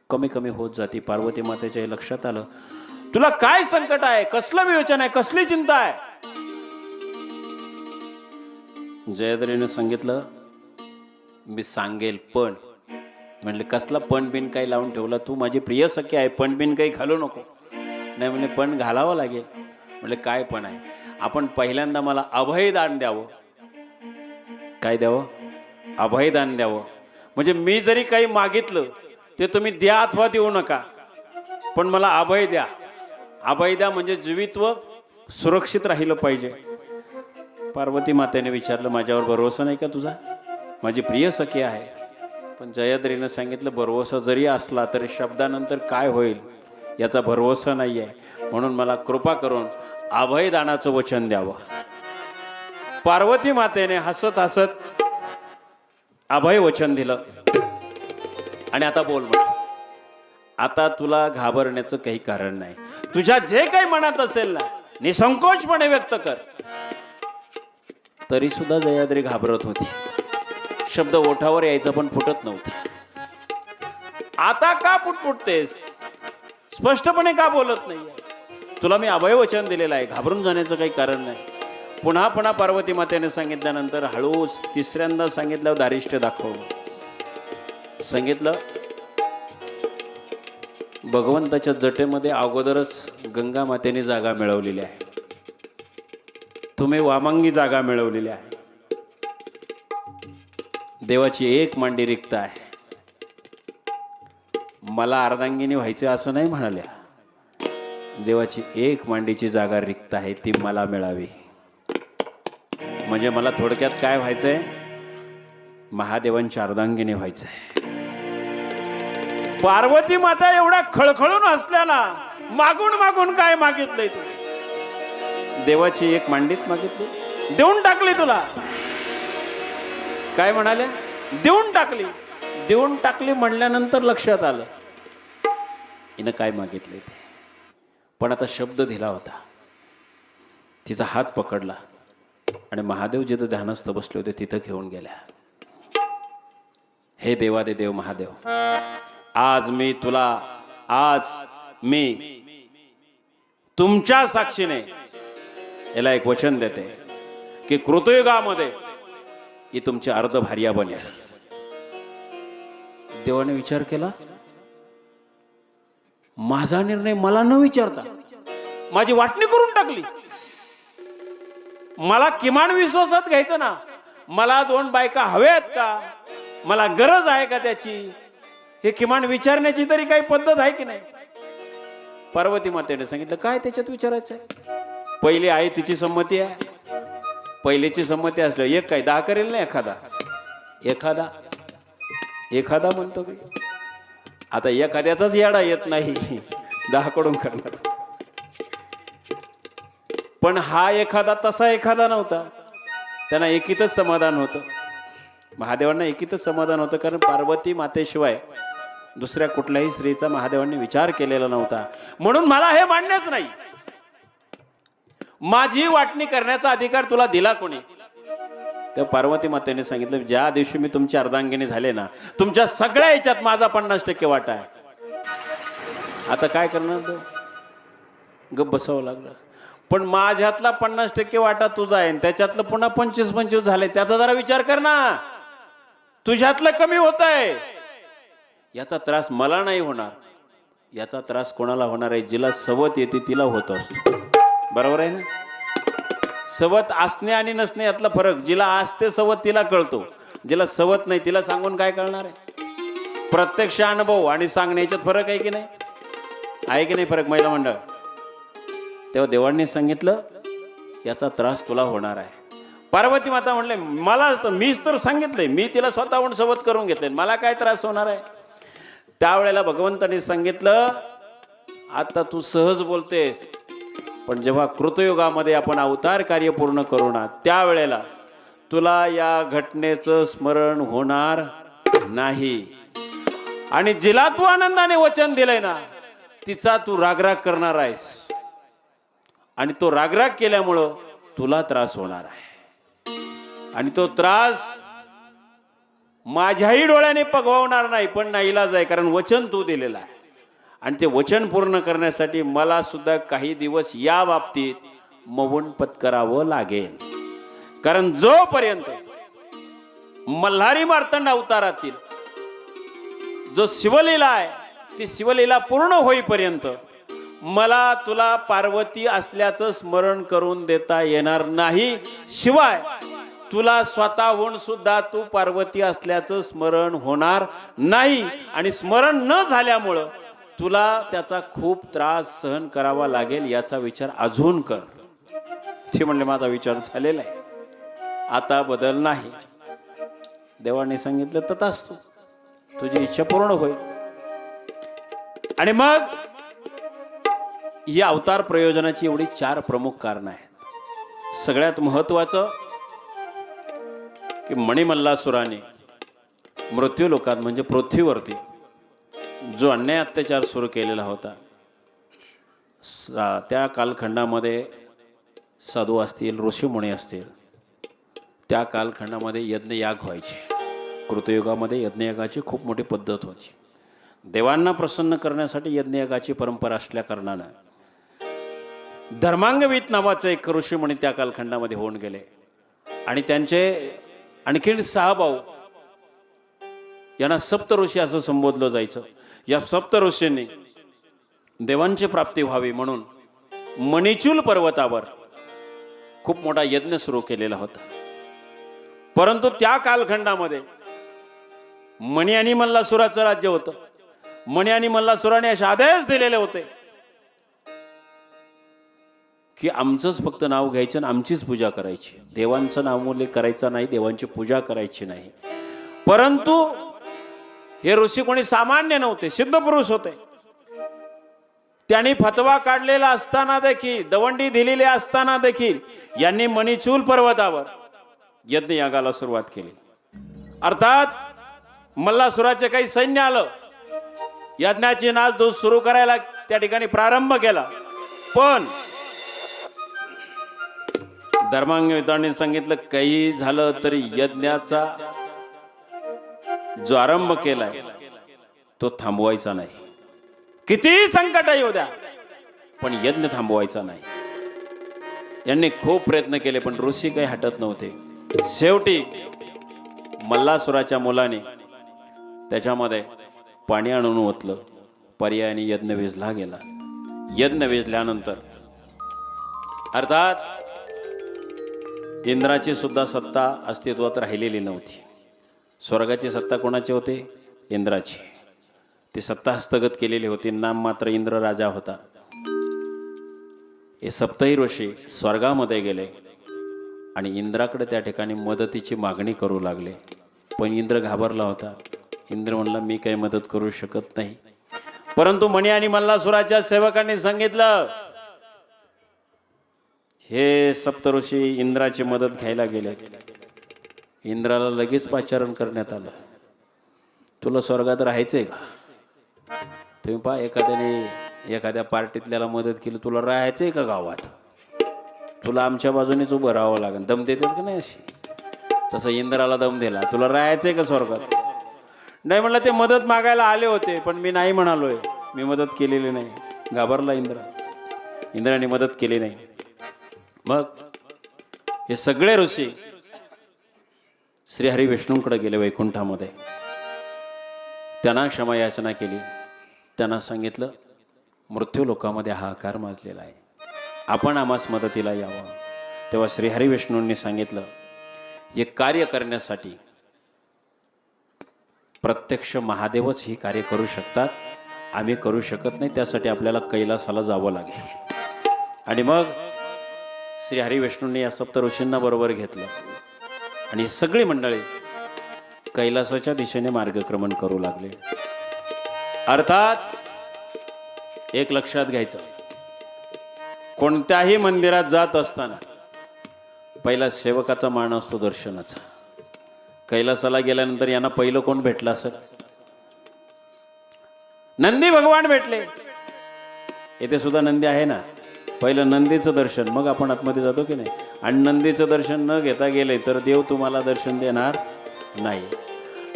कमी कमी होत जाते. पार्वती मातेच्या हे लक्षात आलं. तुला काय संकट आहे, कसलं विवेचन आहे, कसली चिंता आहे? जयद्रीने सांगितलं, मी सांगेल, पण. म्हणले कसला पण बिन काही लावून ठेवला, तू माझी प्रिय सखी आहे, पण बिन काही घालू नको. नाही म्हणजे पण घालावं लागेल. म्हणले काय पण आहे? आपण पहिल्यांदा मला अभयदान द्यावं. काय द्यावं? अभयदान द्यावं. म्हणजे मी जरी काही मागितलं ते तुम्ही द्या अथवा देऊ नका, पण मला अभय द्या. अभय द्या म्हणजे जीवित्व सुरक्षित राहिलं पाहिजे. पार्वती मातेने विचारलं, माझ्यावर भरोसा नाही का तुझा? माझी प्रिय सखी आहे. पण जयद्रीनं सांगितलं, भरोसा जरी असला तरी शब्दानंतर काय होईल याचा भरोसा नाही आहे, म्हणून मला कृपा करून अभयदानाचं वचन द्यावं. पार्वती मातेने हसत हसत अभय वचन दिलं. आणि आता बोल म्हटलं, आता तुला घाबरण्याचं काही कारण नाही. तुझ्या जे काही मनात असेल ना, निसंकोचपणे व्यक्त कर. तरी सुद्धा जयाद्री घाबरत होती. शब्द ओठावर यायचा पण फुटत नव्हता. आता का पुटपुटतेस? स्पष्टपणे का बोलत नाही? तुला मी अभय वचन दिलेलं आहे, घाबरून जाण्याचं काही कारण नाही. पुन्हा पुन्हा पार्वती मातेने सांगितल्यानंतर हळूच तिसऱ्यांदा सांगितल्यावर धारिष्ठ्य दाखवलं. सांगितलं, भगवंताच्या जटेमध्ये अगोदरच गंगा मातेने जागा मिळवलेली आहे, तुम्ही वामांगी जागा मिळवलेली आहे. देवाची एक मांडी रिक्त आहे. मला अर्धांगिनी व्हायचे असं नाही म्हणाल्या. देवाची एक मांडीची जागा रिक्त आहे, ती मला मिळावी. म्हणजे मला थोडक्यात काय व्हायचंय? महादेवांची अर्धांगिनी व्हायचंय. पार्वती माता एवढा खळखळून हसल्या ना, मागून मागून काय मागितलंय तू? देवाची एक मांडीत मागितली, देऊन टाकली तुला. काय म्हणाल्या? देऊन टाकली. देऊन टाकली म्हणल्यानंतर लक्षात आलं हिनं काय मागितलंय ते. पण आता शब्द दिला होता. तिचा हात पकडला आणि महादेव जिथं ध्यानस्थ बसले होते तिथं घेऊन गेल्या. हे देवादे देव महादेव, आज मी तुमच्या साक्षीने याला एक वचन देते की कृतयुगामध्ये ही तुमची अर्ध भार्या बनेल. देवाने विचार केला, माझा निर्णय मला न विचारता माझी वाटणी करून टाकली. मला किमान विश्वासात घ्यायचं ना. मला 2 बायका हव्यात का, मला गरज आहे का त्याची, हे किमान विचारण्याची तरी काही पद्धत आहे की नाही? पार्वती मातेने सांगितलं, काय त्याच्यात विचारायचं आहे? पहिली आहे तिची संमती आहे. पहिलीची संमती असलं एक काय 10 करेल ना. एखादा म्हणतो मी. आता एखाद्याचाच येडा येत नाही, 10 कडून करणार. पण हा एखादा तसा एखादा नव्हता. त्यांना एकीतच समाधान होतं. महादेवांना एकीतच समाधान होतं, कारण पार्वती मातेशिवाय दुसऱ्या कुठल्याही स्त्रीचा महादेवांनी विचार केलेला नव्हता. म्हणून मला हे मान्यच नाही. माझी वाटणी करण्याचा अधिकार तुला दिला कोणी? तेव्हा पार्वती मातेने सांगितलं, ज्या दिवशी मी तुमची अर्धांगिनी झाले ना, तुमच्या सगळ्या याच्यात माझा 50% वाटा आहे. आता काय करणार तो? गप बसावं लागलं. पण माझ्यातला 50% वाटा तुझा आहे, त्याच्यातलं पुन्हा 25-25 झाले. त्याचा जरा विचार कर ना. तुझ्यातलं कमी होत आहे. याचा त्रास मला नाही होणार, याचा त्रास कोणाला होणार आहे? जिला सवत येते तिला होत असतो. बरोबर आहे ना? सवत असणे आणि नसणे यातला फरक, जिला असते सवत तिला कळतो, जिला सवत नाही तिला सांगून काय कळणार आहे? प्रत्यक्ष अनुभव आणि सांगण्याच्यात फरक आहे की नाही? आहे की नाही फरक महिला मंडळ? तेव्हा देवांनी सांगितलं, याचा त्रास तुला होणार आहे. पार्वती माता म्हणले, मीच तर सांगितलंय, मी तिला स्वतःहून सवत करून घेतले, मला काय त्रास होणार आहे? त्यावेळेला भगवंताने सांगितलं, आता तू सहज बोलतेस, पण जेव्हा कृतयुगामध्ये आपण अवतार कार्य पूर्ण करू ना, त्यावेळेला तुला या घटनेचं स्मरण होणार नाही. आणि जिला तू आनंदाने वचन दिलंय ना, तिचा तू रागराग करणार आहेस, आणि तो रागराग केल्यामुळं तुला त्रास होणार आहे. आणि तो त्रास माझ्याही डोळ्याने पगवणार नाही, पण नाईलाज आहे, कारण वचन तू दिलेलं आहे. आणि ते वचन पूर्ण करण्यासाठी मला सुद्धा काही दिवस या बाबतीत मौन पत्करावं लागेल. कारण जोपर्यंत मल्हारी मार्तंड अवतारातील जो शिवलीला आहे, ती शिवलीला पूर्ण होईपर्यंत मला तुला पार्वती असल्याचं स्मरण करून देता येणार नाही. शिवाय तुला स्वतःहून सुद्धा तू पार्वती असल्याचं स्मरण होणार नाही. आणि स्मरण न झाल्यामुळं तुला त्याचा खूप त्रास सहन करावा लागेल, याचा विचार अजून कर. ते म्हणले, माझा विचार झालेला आहे, आता बदल नाही. देवाने सांगितलं, तथास्तु, तुझी इच्छा पूर्ण होईल. आणि मग ही अवतार प्रयोजनाची एवढी 4 प्रमुख कारणं आहेत. सगळ्यात महत्वाचं की मणिमल्लासुराने मृत्यू लोकात म्हणजे पृथ्वीवरती जो अन्याय अत्याचार सुरू केलेला होता, त्या कालखंडामध्ये साधू असतील, ऋषीमुनी असतील, त्या कालखंडामध्ये यज्ञयाग व्हायचे. कृतयुगामध्ये यज्ञयागाची खूप मोठी पद्धत होती. देवांना प्रसन्न करण्यासाठी यज्ञयागाची परंपरा असल्या कारणानं धर्मांगवीत नावाचे एक ऋषीमुनी त्या कालखंडामध्ये होऊन गेले. आणि त्यांचे आणखीन 6 भाऊ, यांना सप्त ऋषी असं संबोधलं जायचं. या सप्त ऋषींनी देवांची प्राप्ती व्हावी म्हणून मणिचूल पर्वतावर खूप मोठा यज्ञ सुरू केलेला होता. परंतु त्या कालखंडामध्ये मणी आणि मल्लासुराचं राज्य होतं. मणी आणि मल्लासुराने असे आदेश दिलेले होते की आमचंच फक्त नाव घ्यायचं आणि आमचीच पूजा करायची, देवांचं नामोल्लेख करायचा नाही, देवांची पूजा करायची नाही. परंतु हे ऋषी कोणी सामान्य नव्हते, सिद्ध पुरुष होते. त्यांनी फतवा काढलेला असताना देखील, दवंडी दिलेली असताना देखील यांनी मणिचूल पर्वतावर यज्ञयागाला सुरुवात केली. अर्थात मल्लासुराचे काही सैन्य आलं, यज्ञाची नाचधूस सुरू करायला त्या ठिकाणी प्रारंभ केला. पण धर्मांगवितांनी सांगितलं, काही झालं तरी यज्ञाचा जो आरंभ केलाय तो थांबवायचा नाही. कितीही संकट येऊ द्या, पण यज्ञ थांबवायचा नाही. यांनी खूप प्रयत्न केले, पण ऋषी काही हटत नव्हते. शेवटी मल्लासुराच्या मुलाने त्याच्यामध्ये पाणी आणून ओतलं. पर्यायाने यज्ञ विझला गेला. यज्ञ विझल्यानंतर अर्थात इंद्राची सुद्धा सत्ता अस्तित्वात राहिलेली नव्हती. स्वर्गाची सत्ता कोणाची होती? इंद्राची. ती सत्ता हस्तगत केलेली होती. नाम मात्र इंद्र राजा होता. हे सप्तही ऋषी स्वर्गामध्ये गेले आणि इंद्राकडे त्या ठिकाणी मदतीची मागणी करू लागले. पण इंद्र घाबरला होता. इंद्र म्हणला, मी काही मदत करू शकत नाही. परंतु मणी आणि मल्लासुराच्या सेवकांनी सांगितलं, हे सप्तऋषी इंद्राची मदत घ्यायला गेले. इंद्राला लगेच पाचारण करण्यात आलं. तुला स्वर्गात राहायचंय का? तुम्ही पहा, एखाद्या पार्टीतल्याला मदत केली, तुला राहायचंय का गावात? तुला आमच्या बाजूनेच उभं राहावं लागेल. दम देतात का नाही अशी? तसं इंद्राला दम दिला. तुला राहायचंय का स्वर्गात? नाही म्हणलं. ते मदत मागायला आले होते, पण मी नाही म्हणालोय, मी मदत केलेली नाही. घाबरला इंद्राने मदत केली नाही. मग हे सगळे ऋषी श्रीहरी विष्णूंकडे गेले वैकुंठामध्ये. त्यांना क्षमा याचना केली. त्यांना सांगितलं, मृत्यू लोकामध्ये हाहाकार माजलेला आहे, आपण आम्हास मदतीला यावं. तेव्हा श्रीहरी विष्णूंनी सांगितलं, हे कार्य करण्यासाठी प्रत्यक्ष महादेवच ही कार्य करू शकतात, आम्ही करू शकत नाही. त्यासाठी आपल्याला कैलासाला जावं लागेल. आणि मग श्रीहरी विष्णूंनी या सप्त ऋषींना बरोबर घेतलं आणि सगळी मंडळी कैलासाच्या दिशेने मार्गक्रमण करू लागले. अर्थात एक लक्षात घ्यायचं, कोणत्याही मंदिरात जात असताना पहिला सेवकाचा मान असतो दर्शनाचा. कैलासाला गेल्यानंतर यांना पहिलं कोण भेटलं असेल? नंदी भगवान भेटले. इथे सुद्धा नंदी आहे ना. पहिलं नंदीचं दर्शन, मग आपण आतमध्ये जातो की नाही. आणि नंदीचं दर्शन न घेता गेले तर देव तुम्हाला दर्शन देणार नाही.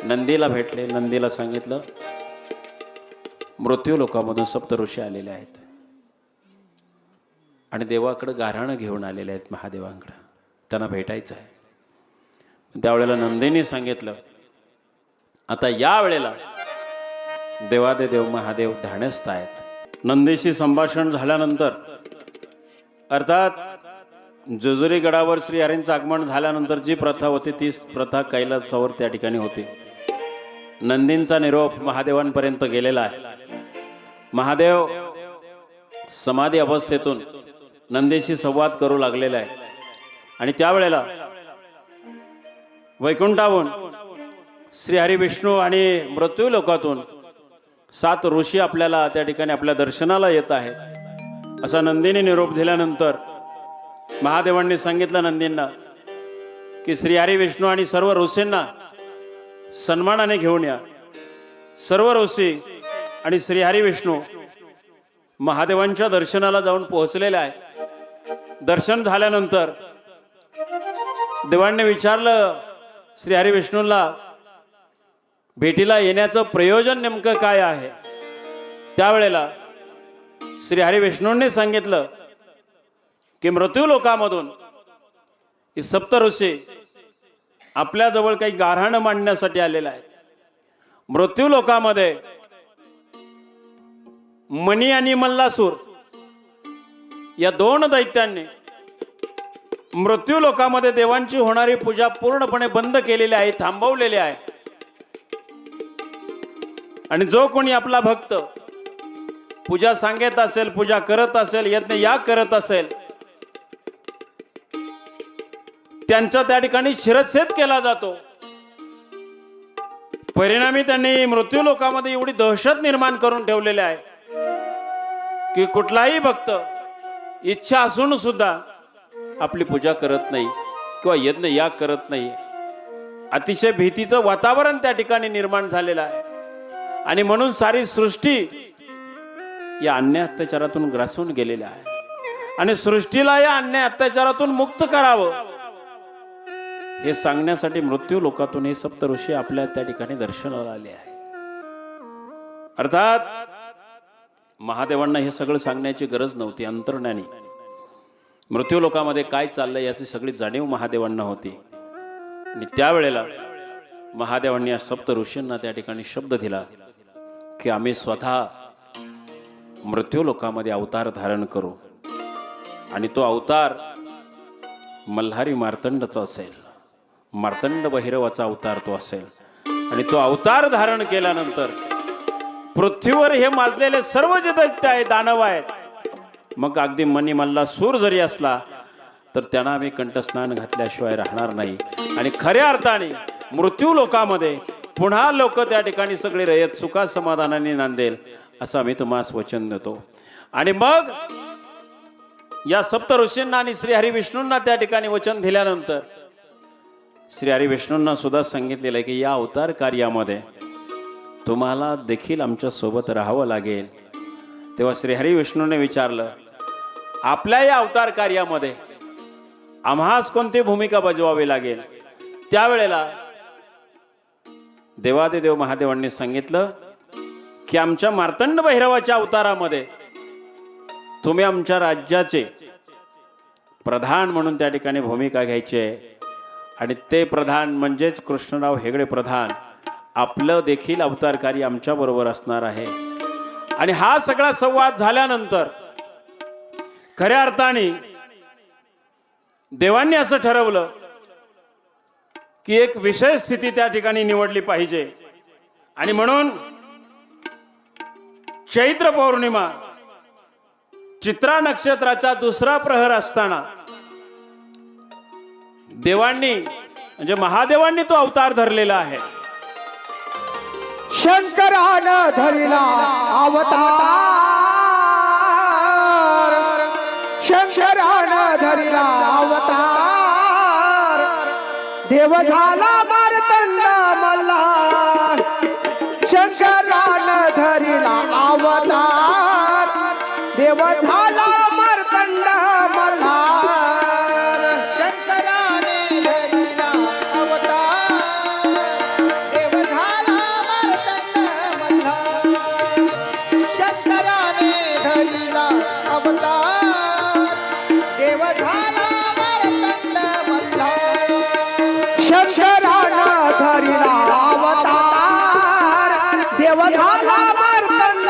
नंदीला भेटले. नंदीला सांगितलं, मृत्यू लोकामधून सप्त ऋषी आलेले आहेत आणि देवाकडे गाऱ्हाणं घेऊन आलेले आहेत, महादेवांकडे, त्यांना भेटायचं आहे. त्यावेळेला नंदीने सांगितलं, आता या वेळेला देवादेव महादेव ध्यानस्थ आहेत. नंदीशी संभाषण झाल्यानंतर, अर्थात जेजुरी गडावर श्रीहरींचं आगमन झाल्यानंतर जी प्रथा होती तीच प्रथा कैलासावर त्या ठिकाणी होती. नंदींचा निरोप महादेवांपर्यंत गेलेला आहे. महादेव समाधी अवस्थेतून नंदीशी संवाद करू लागलेला आहे. आणि त्यावेळेला वैकुंठाहून श्रीहरी विष्णू आणि मृत्यू लोकातून 7 ऋषी आपल्याला त्या ठिकाणी आपल्या दर्शनाला येत आहे असा नंदीने निरोप दिल्यानंतर महादेवांनी सांगितलं नंदींना की श्रीहरी विष्णू आणि सर्व ऋषींना सन्मानाने घेऊन या. सर्व ऋषी आणि श्रीहरी विष्णू महादेवांच्या दर्शनाला जाऊन पोहोचलेले आहे. दर्शन झाल्यानंतर देवांनी विचारलं श्रीहरी विष्णूला, भेटीला येण्याचं प्रयोजन नेमकं काय आहे? त्यावेळेला श्रीहरी विष्णूंनी सांगितलं की मृत्यू लोकामधून हे सप्त ऋषी आपल्याजवळ काही गाऱ्हाणं मांडण्यासाठी आलेला आहे. मृत्यू लोकामध्ये मणी आणि मल्लासूर या 2 दैत्यांनी मृत्यू लोकामध्ये देवांची होणारी पूजा पूर्णपणे बंद केलेली आहे, थांबवलेली आहे. आणि जो कोणी आपला भक्त पूजा सांगत असेल, पूजा करत असेल, यज्ञ याग करत असेल, त्यांचा त्या ठिकाणी शिरच्छेद केला जातो. परिणामी त्यांनी मृत्यू लोकामध्ये एवढी दहशत निर्माण करून ठेवलेली आहे की कुठलाही भक्त इच्छा असून सुद्धा आपली पूजा करत नाही किंवा यज्ञ याग करत नाही. अतिशय भीतीचं वातावरण त्या ठिकाणी निर्माण झालेलं आहे. आणि म्हणून सारी सृष्टी या अन्याय अत्याचारातून ग्रासून गेलेली आहे. आणि सृष्टीला या अन्याय अत्याचारातून मुक्त करावं हे सांगण्यासाठी मृत्यू लोकातून हे सप्त ऋषी आपल्या त्या ठिकाणी दर्शनाला आले आहे. अर्थात महादेवांना हे सगळं सांगण्याची गरज नव्हती. अंतर्ज्ञानी मृत्यू लोकामध्ये काय चाललंय याची सगळी जाणीव महादेवांना होती. आणि त्यावेळेला महादेवांनी या सप्त ऋषींना त्या ठिकाणी शब्द दिला की आम्ही स्वतः मृत्यू लोकामध्ये अवतार धारण करू. आणि तो अवतार मल्हारी मार्तंडचा असेल, मार्तंड भैरवाचा अवतार तो असेल. आणि तो अवतार धारण केल्यानंतर पृथ्वीवर हे माजलेले सर्व जे दैत्य आहेत, दानव आहेत, मग अगदी मणी मल्ला सूर जरी असला तर त्यांना आम्ही कंठस्नान घातल्याशिवाय राहणार नाही. आणि खऱ्या अर्थाने मृत्यू लोकामध्ये पुन्हा लोक त्या ठिकाणी सगळे रयत सुखा समाधानाने नांदेल असं आम्ही तुम्हास वचन देतो. आणि मग या सप्त ऋषींना आणि श्रीहरी विष्णूंना त्या ठिकाणी वचन दिल्यानंतर श्री हरी विष्णूंना सुद्धा सांगितलेलं आहे की या अवतार कार्यामध्ये तुम्हाला देखील आमच्या सोबत राहावं लागेल. तेव्हा श्री हरी विष्णूने विचारलं, आपल्या या अवतार कार्यामध्ये आम्हास कोणती भूमिका बजवावी लागेल? त्यावेळेला देवादिदेव महादेवांनी सांगितलं की आमच्या मार्तंड भैरवाच्या अवतारामध्ये तुम्ही आमच्या राज्याचे प्रधान म्हणून त्या ठिकाणी भूमिका घ्यायची आहे. आणि ते प्रधान म्हणजेच कृष्णराव हेगडे प्रधान, आपलं देखील अवतार कार्य आमच्या बरोबर असणार आहे. आणि हा सगळा संवाद झाल्यानंतर खऱ्या अर्थाने देवांनी असं ठरवलं की एक विषय स्थिती त्या ठिकाणी निवडली पाहिजे. आणि म्हणून चैत्र पौर्णिमा चित्रा नक्षत्राचा दुसरा प्रहर असताना देवांनी म्हणजे महादेवांनी तो अवतार धरलेला आहे. शंकरानं धरला अवतार, शंकरानं धरला अवतार, देव झाला मार्तंड मल्हार. शंकरानं धरला अवतार, देव झाला मार्तंड मल्हार. शंकराने धरिला अवतार, देव झाला मार्तंड मल्हार. शंकराने धरिला अवतार, देव झाला मार्तंड मल्हार. शंकरानं धरला अवतार, देव झाला मार्तंड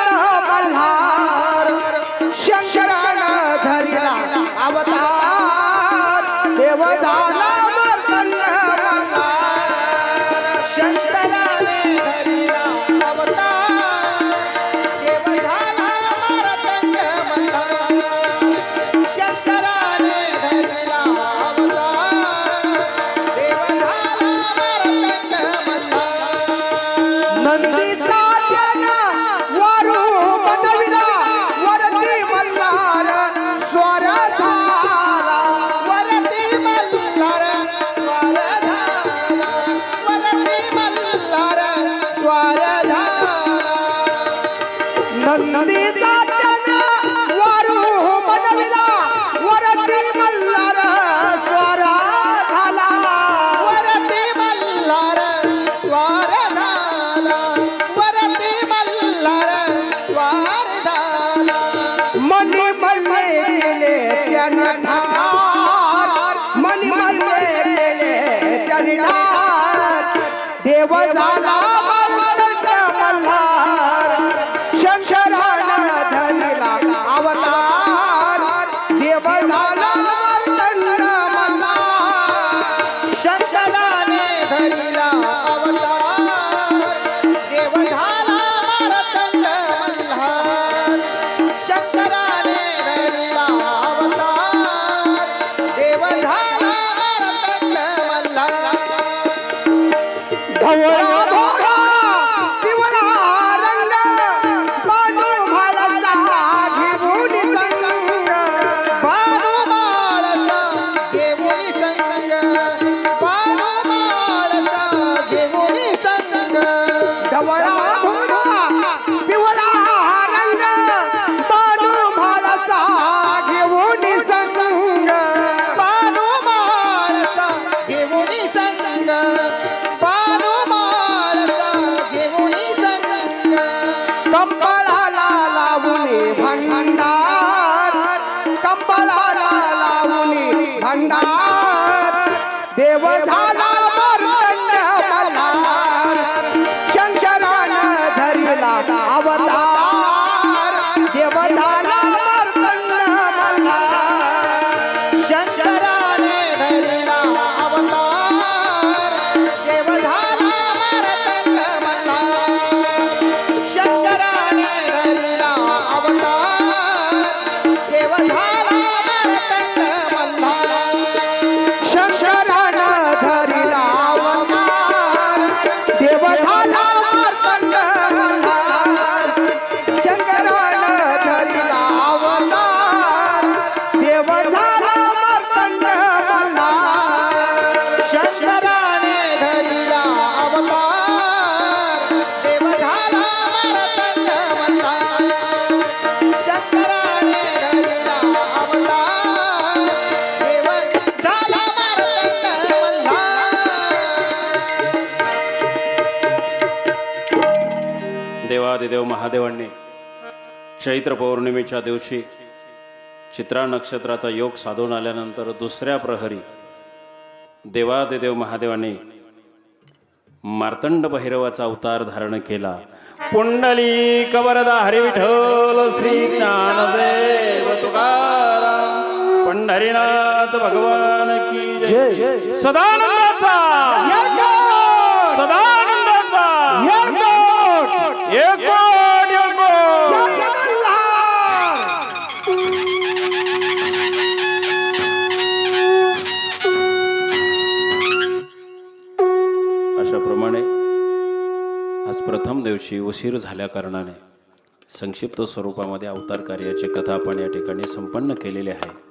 मल्हार. शंकरानं धरला अवतार, देव झाला मार्तंड मल्हार. शंकराने धरिला अवतार, देव झाला मार्तंड मल्हार. शंकराने धरिला अवतार, देव झाला मार्तंड मल्हार. नंदीचा त्यानं वारू बनविला, वरती मल्हार स्वर झाला. वरती मल्हार स्वार झाला, वरती मल्हार स्वार झाला. नंदीचा त्यानं वारू बनविला, वरती मल्हार स्वर झाला. वरती मल्हार स्वार झाला, वरती मल्हार स्वार झाला. मनी मल्ले केले त्याने ठार, मनी मल्ले केले त्याने ठार, देव झाला मार्तंड मल्हार. शंकरानं धरला अवतार, देव झाला मार्तंड मल्हार. शंकराने धरिला अवतार, देव झाला मार्तंड मल्हार. शंकराने धरिला अवतार, देव झाला मार्तंड मल्हार. धवळा धोळा पिवळा रंग, बाणू भालाचा घेऊन संग. बाणू माळसा घेऊन संग, बाणू माळसा घेऊन संग. धवळा धोळा पिवळा रंग, बाणू भालाचा घेऊन संग. बाणू माळसा घेऊन संग, बाणू माळसा घेऊन संग. कंपाळाला लावून भंडार, कंपाळाला लावून भंडार, देव झाला मार्तंड मल्हार. शंकरानं धरला अवतार, देव झाला मार्तंड मल्हार. शंकराने धरिला अवतार, देव झाला मार्तंड मल्हार. शंकराने धरिला अवतार, देव झाला मार्तंड मल्हार. शंकरानं धरला अवतार, देव झाला मार्तंड मल्हार. शंकरानं धरला अवतार, देव झाला मार्तंड मल्हार. शंकराने महादेवांनी चैत्र पौर्णिमेच्या दिवशी चित्रा नक्षत्राचा योग साधून आल्यानंतर दुसऱ्या प्रहरी देवादिदेव महादेवांनी मार्तंड भैरवाचा अवतार धारण केला. पुंडली कवरदा हरी विठ्ठल श्री ज्ञानदेव तुकाराम पंढरीनाथ भगवान की जय. सदानंदाचा सदानंदाचा एकोट एकोट. अशाप्रमाणे आज प्रथम दिवशी उशीर झाल्या कारणाने संक्षिप्त स्वरूपामध्ये अवतार कार्याची कथा आपण या ठिकाणी संपन्न केलेली आहे.